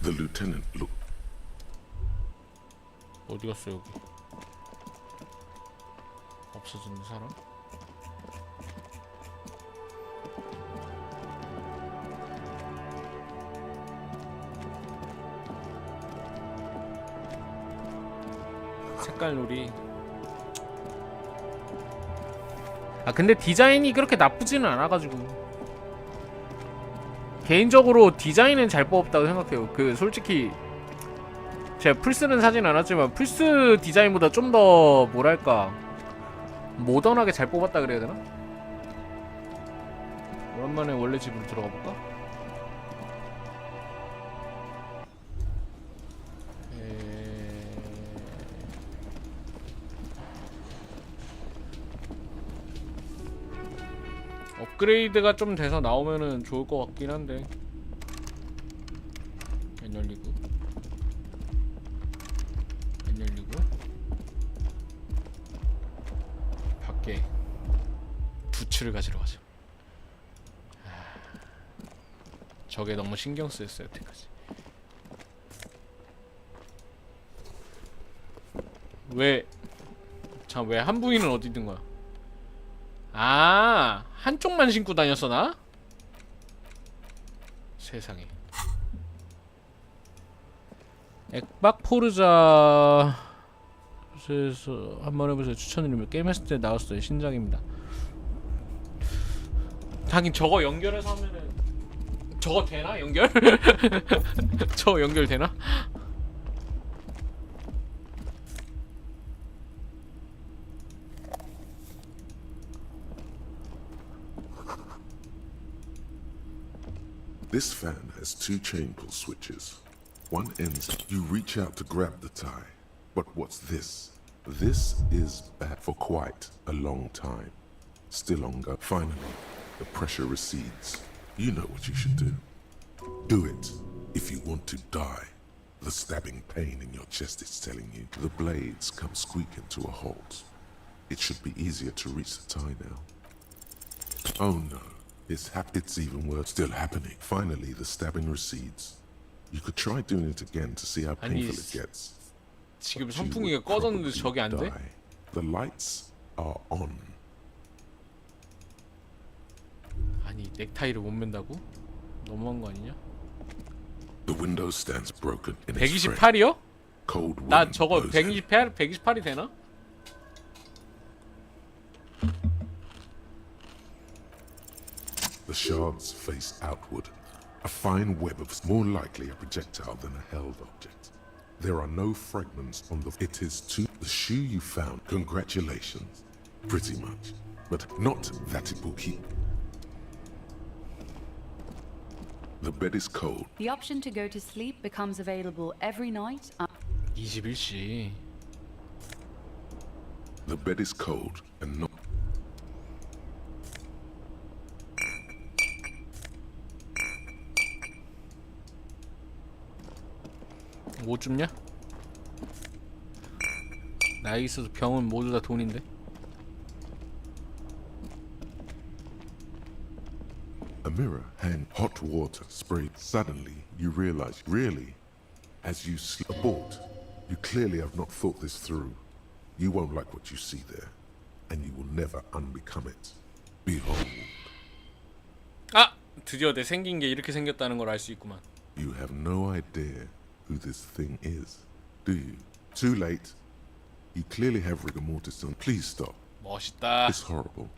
The lieutenant looked. 어디 갔어 여기? 없어진 사람? 색깔 놀이. 아 근데 디자인이 그렇게 나쁘지는 않아가지고 개인적으로 디자인은 잘 뽑았다고 생각해요. 그 솔직히 제가 플스는 사진 않았지만 플스 디자인보다 좀 더 뭐랄까 모던하게 잘 뽑았다 그래야 되나? 오랜만에 원래 집으로 들어가 볼까? 업그레이드가 좀 돼서 나오면은 좋을 것 같긴 한데. 안 열리고. 안 열리고. 밖에 부츠를 가지러 가자. 저게 너무 신경 쓰였어요, 여태까지. 왜 한 부위는 어디 있는 거야? 아, 한쪽만 신고 다녔어 나? 세상에. 액박 포르자 그래서 한번 해보세요. 추천드립니다. 게임했을 때 나왔을 때 신작입니다. 하긴 저거 연결해서 하면은 저거 되나? 연결? 저거 연결 되나? This fan has two chain pull switches. One ends, you reach out to grab the tie. But what's this? This is bad for quite a long time. Still longer. Finally, the pressure recedes. You know what you should do. Do it if you want to die. The stabbing pain in your chest is telling you. The blades come squeaking to a halt. It should be easier to reach the tie now. Oh no. It's even worse. Still happening. Finally, the stabbing recedes. You could try doing it again to see how painful it gets. 지금 선풍기가 꺼졌는데 저게 안 돼? The lights are on. 아니, 넥타이를 못 맨다고? 너무한 거 아니냐? The window stands broken in its frame. 128이요? Cold 나 wind 저거 blows in. 128이 되나? The shards face outward. A fine web of more likely a projectile than a held object. There are no fragments on the... It is the shoe you found. Congratulations. Pretty much. But not that it will keep. The bed is cold. The option to go to sleep becomes available every night. 21시. The bed is cold and not... 뭐 줍냐? 나이 있어서 병은 모두 다 돈인데. A mirror hang hot water sprayed. Suddenly, you realize, really, as you abort, you clearly have not thought this through. You won't like what you see there, and you will never unbecome it. Behold. 아! 드디어 내 생긴 게 이렇게 생겼다는 걸 알 수 있구만. You have no idea who this thing is, do you? Too late. You clearly have rigor mortis on. Please stop. 멋있다. It's horrible.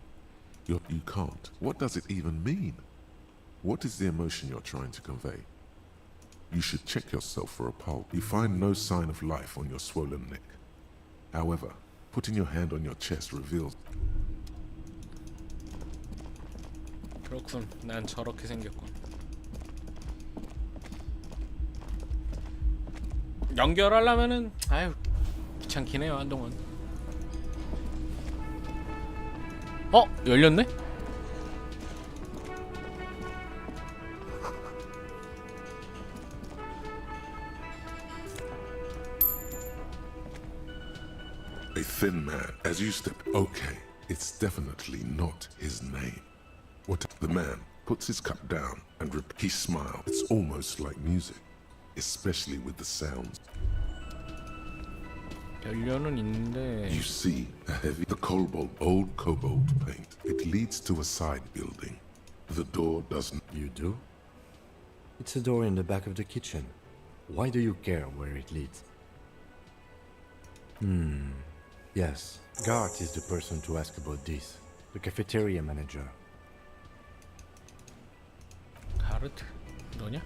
You can't. What does it even mean? What is the emotion you're trying to convey? You should check yourself for a pulse. You find no sign of life on your swollen neck. However, putting your hand on your chest reveals... 그렇군. 난 저렇게 생겼군. 연결하려면은 아유 귀찮긴 해요 한동안. 어? 열렸네? A thin man, as you step... Okay, it's definitely not his name. What? The man puts his cup down and he smiles. It's almost like music, especially with the sounds. 연료는 있는데. You see a heavy, old cobalt paint. It leads to a side building. The door doesn't. You do? It's a door in the back of the kitchen. Why do you care where it leads? Yes. Gart is the person to ask about this. The cafeteria manager. 가르트? 너냐?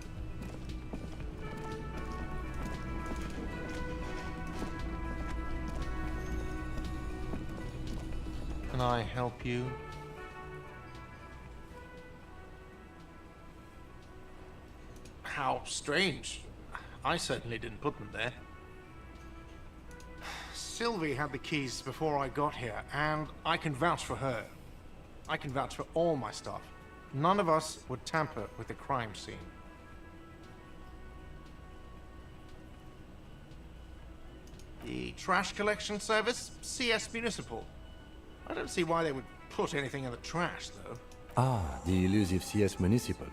Can I help you? How strange. I certainly didn't put them there. Sylvie had the keys before I got here, and I can vouch for her. I can vouch for all my staff. None of us would tamper with the crime scene. The trash collection service, CS Municipal. I don't see why they would put anything in the trash, though. Ah, the elusive CS Municipal.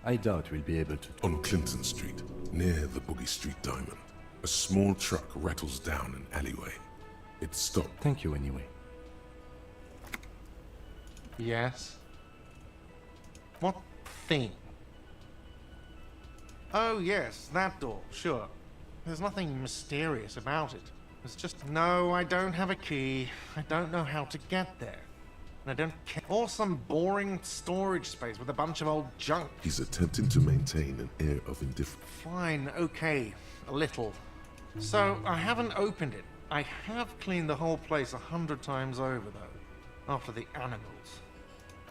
I doubt we'll be able to... On Clinton Street, near the Boogie Street Diamond, a small truck rattles down an alleyway. It stopped. Thank you anyway. Yes? What thing? Oh yes, that door, sure. There's nothing mysterious about it. It's just, no, I don't have a key. I don't know how to get there. And I don't care. Or some boring storage space with a bunch of old junk. He's attempting to maintain an air of indifference. Fine, okay, a little. So, I haven't opened it. I have cleaned the whole place 100 times over, though. After the animals.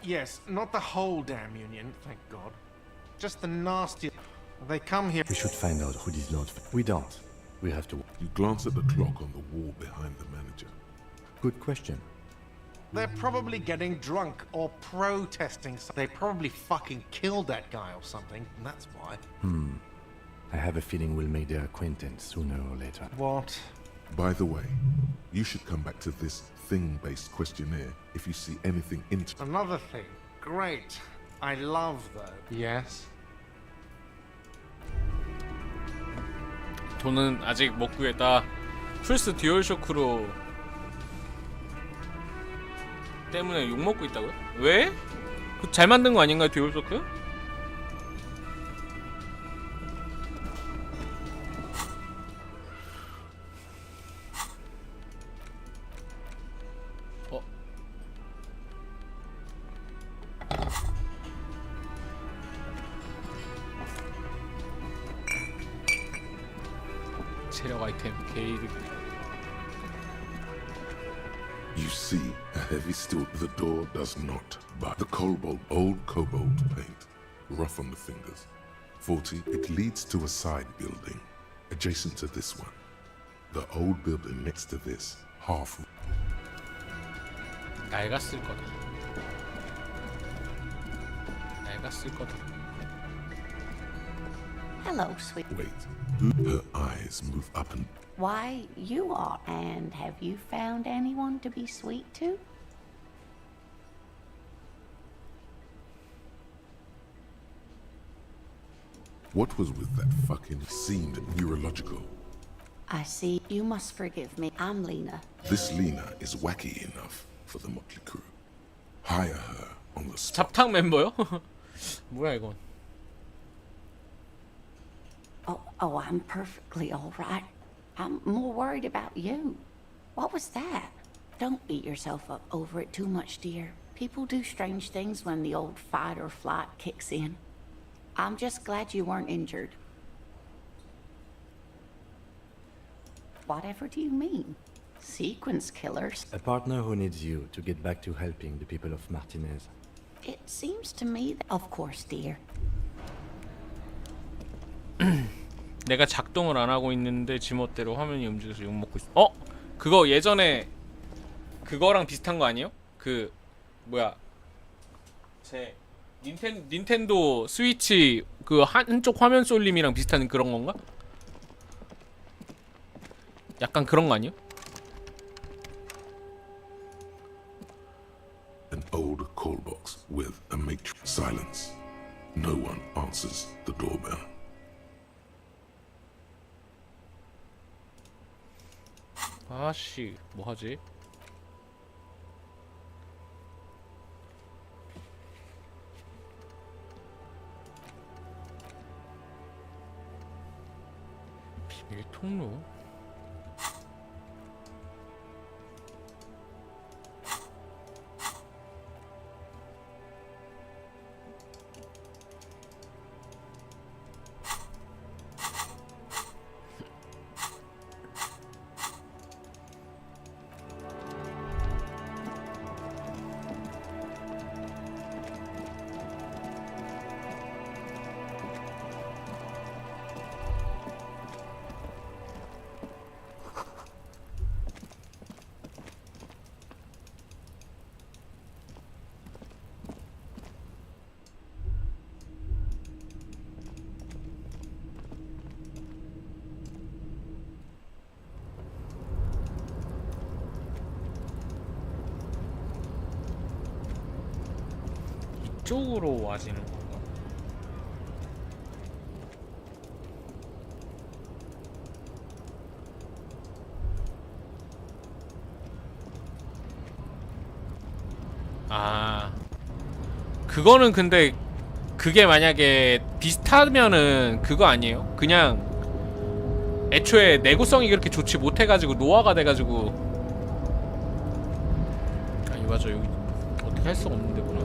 Yes, not the whole damn union, thank God. Just the nasty... They come here... We should find out who these lords... We don't. We have to... You glance at the clock on the wall behind the manager. Good question. They're probably getting drunk or protesting. They probably fucking killed that guy or something, and that's why. I have a feeling we'll make their acquaintance sooner or later. What? By the way, you should come back to this thing-based questionnaire if you see anything interesting. Another thing. Great. I love though. Yes? 돈은 아직 못 구했다. 플스 듀얼쇼크로 때문에 욕 먹고 있다고요? 왜? 그 잘 만든 거 아닌가요, 듀얼쇼크? 체력 아이템 게이드. You see a heavy steel. The door does not, but the old cobalt paint, rough on the fingers. 40, it leads to a side building, adjacent to this one. The old building next to this, half. 낡았을 거다. 낡았을 거다. Hello, sweet. Wait, her eyes move up and... Why, you are. And have you found anyone to be sweet to? What was with that fucking... Seemed neurological. I see. You must forgive me. I'm Lena. This Lena is wacky enough for the motley crew. Hire her on the spot. 잡탕 멤버요? 뭐야 이건? Oh, I'm perfectly all right. I'm more worried about you. What was that? Don't beat yourself up over it too much, dear. People do strange things when the old fight or flight kicks in. I'm just glad you weren't injured. Whatever do you mean? Sequence killers? A partner who needs you to get back to helping the people of Martinez. It seems to me that... Of course, dear. 내가 작동을 안 하고 있는데 지멋대로 화면이 움직여서 욕 먹고 있어. 어? 그거 예전에 그거랑 비슷한 거 아니에요? 그 뭐야? 제 닌텐도 스위치 그 한쪽 화면 쏠림이랑 비슷한 그런 건가? 약간 그런 거 아니에요? An old call box with a matrix. Silence. No one answers the doorbell. 아씨, 뭐 하지? 비밀 통로? 이쪽으로 와지는 건가? 아, 그거는 근데 그게 만약에 비슷하면은 그거 아니에요? 그냥 애초에 내구성이 그렇게 좋지 못해가지고 노화가 돼가지고. 아니 맞아, 여기 어떻게 할 수가 없는 데구나.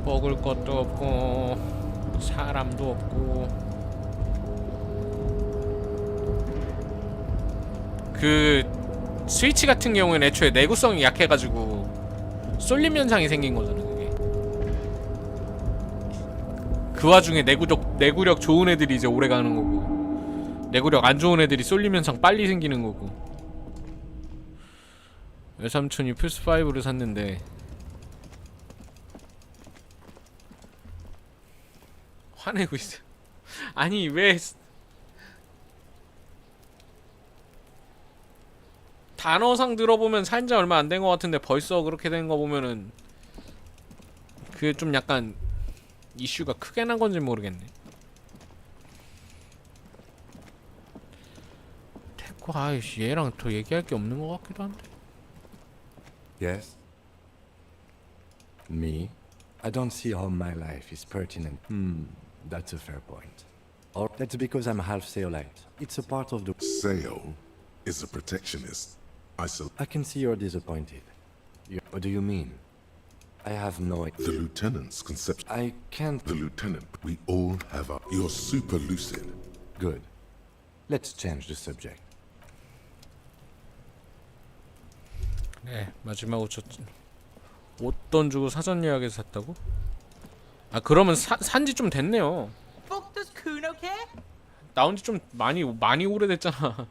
먹을 것도 없고 사람도 없고. 그 스위치 같은 경우에는 애초에 내구성이 약해가지고 쏠림 현상이 생긴 거잖아 그게. 그 와중에 내구력 좋은 애들이 이제 오래 가는 거고, 내구력 안 좋은 애들이 쏠림 현상 빨리 생기는 거고. 외삼촌이 플스5를 샀는데 화내고 있어. 아니 왜 단어상 들어보면 산지 얼마 안 된 것 같은데 벌써 그렇게 된 거 보면은 그게 좀 약간 이슈가 크게 난 건지 모르겠네. 됐고, 아이씨 얘랑 더 얘기할 게 없는 것 같기도 한데. Yes? Me? I don't see how my life is pertinent. That's a fair point. Or that's because I'm half Seolite. It's a part of the... Seol is a protectionist. I can see you're disappointed. What do you mean? I have no... The lieutenant's conception... I can't... The lieutenant, we all have our... You're super lucid. Good. Let's change the subject. 네, 마지막 옷돈 주고 사전 예약해서 샀다고? 아, 그러면 산지 좀 됐네요. Fuck does Kuno care? 나온 지 좀 많이 오래됐잖아.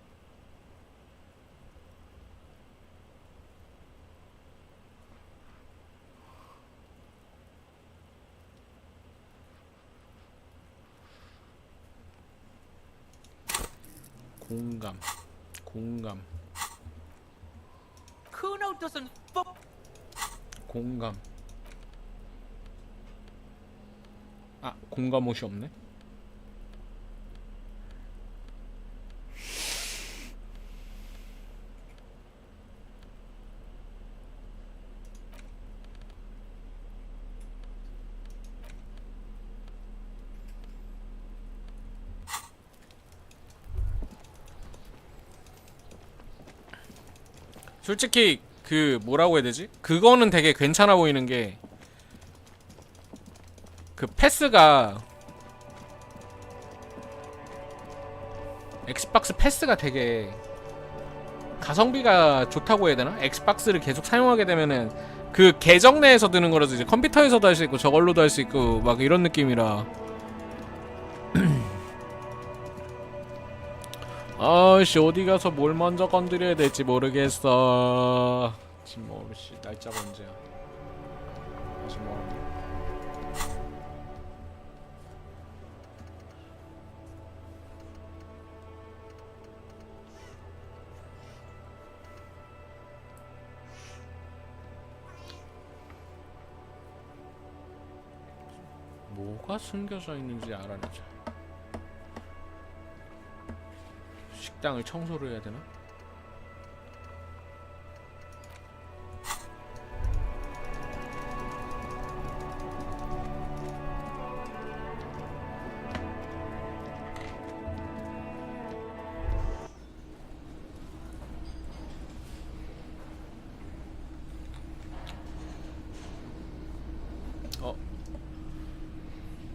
공감. Kuno doesn't fuck. 공감. 아, 공감 옷이 없네. 솔직히 그 뭐라고 해야 되지? 그거는 되게 괜찮아 보이는 게, 그 패스가 엑스박스 패스가 되게 가성비가 좋다고 해야 되나? 엑스박스를 계속 사용하게 되면은 그 계정 내에서 드는 거라서 이제 컴퓨터에서도 할 수 있고 저걸로도 할 수 있고 막 이런 느낌이라. 아씨, 어디 가서 뭘 먼저 건드려야 될지 모르겠어. 지금 씨 날짜가 언제야? 아직 멀었네. 뭐가 숨겨져 있는지 알아내자. 식당을 청소를 해야 되나?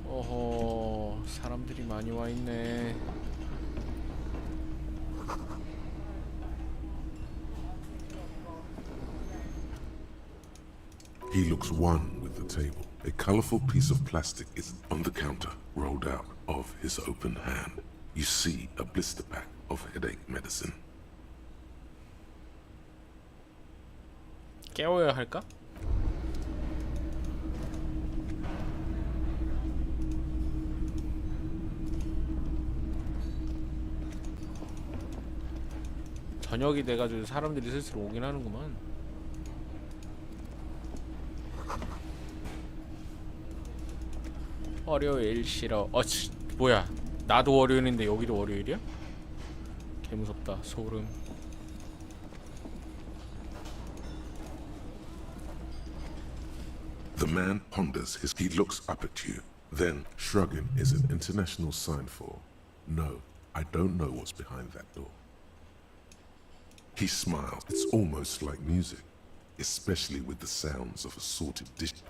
어허, 사람들이 많이 와 있네. He looks one with the table. A colorful piece of plastic is on the counter, rolled out of his open hand. You see a blister pack of headache medicine. 깨워야 할까? 저녁이 돼가지고 사람들이 슬슬 오긴 하는구만. 월요일 싫어. 뭐야? 나도 월요일인데 여기도 월요일이야? 개 무섭다. 소름. The man ponders he looks up at you. Then, shrugging is an international sign for, no, I don't know what's behind that door. He smiles. It's almost like music, especially with the sounds of assorted dishes.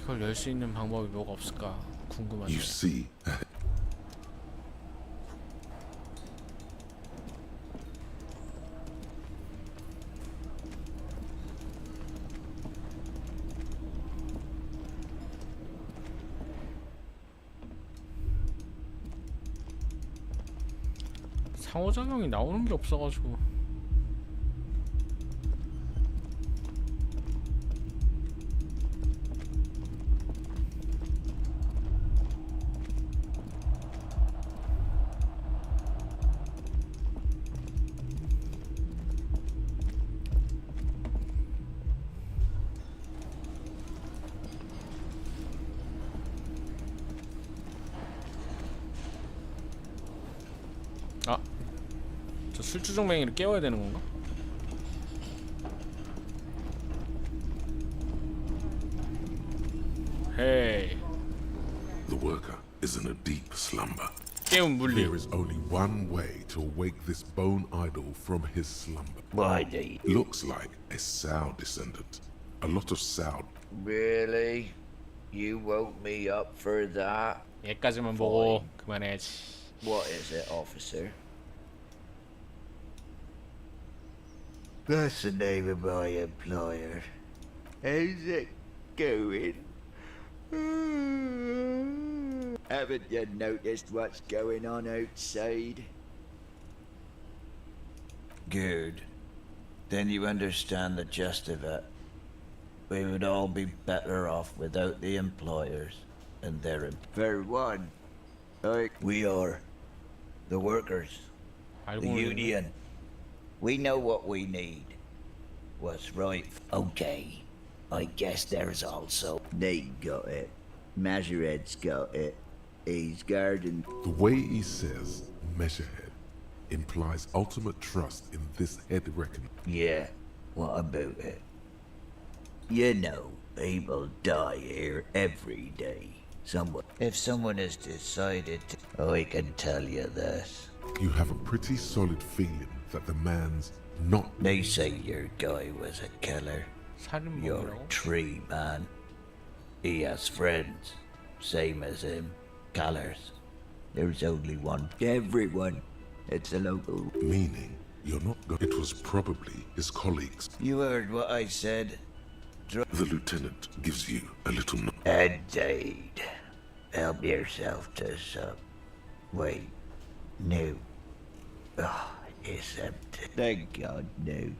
이걸 열 수 있는 방법이 뭐가 없을까 궁금하네. You see, 상호작용이 나오는 게 없어가지고. 저 술주정뱅이를 깨워야 되는 건가? Hey. the worker is in a deep slumber. 깨운 물리. There is only one way to awake this bone idol from his slumber. Why do you? Looks like a Sao descendant. A lot of Sao. Really? You woke me up for that? 얘까지만 보고 그만해야지. What is it, officer? That's the name of my employer. How's it going? Haven't you noticed what's going on outside? Good. Then you understand the gist of it. We would all be better off without the employers and their For one, We are the workers, the union. We know what we need. What's right? Okay. I guess there's also... Nate got it. Majoret's got it. He's guarding. The way he says Measurehead implies ultimate trust in this head reckoning. Yeah, what about it? You know, people die here every day. If someone has decided to... I can tell you this. You have a pretty solid feeling that the man's not... They say your guy was a killer. You're a tree man. He has friends, same as him. Callers. There's only one. Everyone. It's a local. Meaning, you're not going... It was probably his colleagues. You heard what I said. The lieutenant gives you a little... Indeed. Help yourself to some. Wait. No. Oh, it's empty. Thank God, no.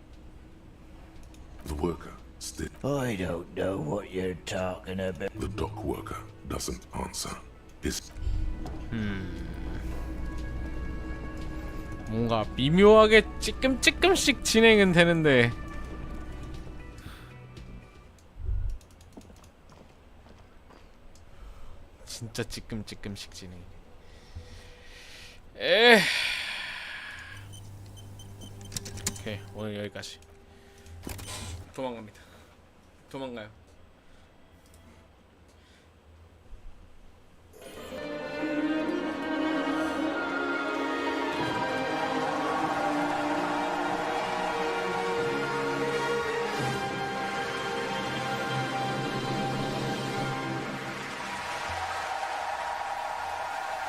The worker still... I don't know what you're talking about. The dock worker doesn't answer. 뭔가 미묘하게 찌끔씩 진행은 되는데 진짜 찌끔씩 진행. 오케이, 오늘 여기까지. 도망갑니다. 도망가요.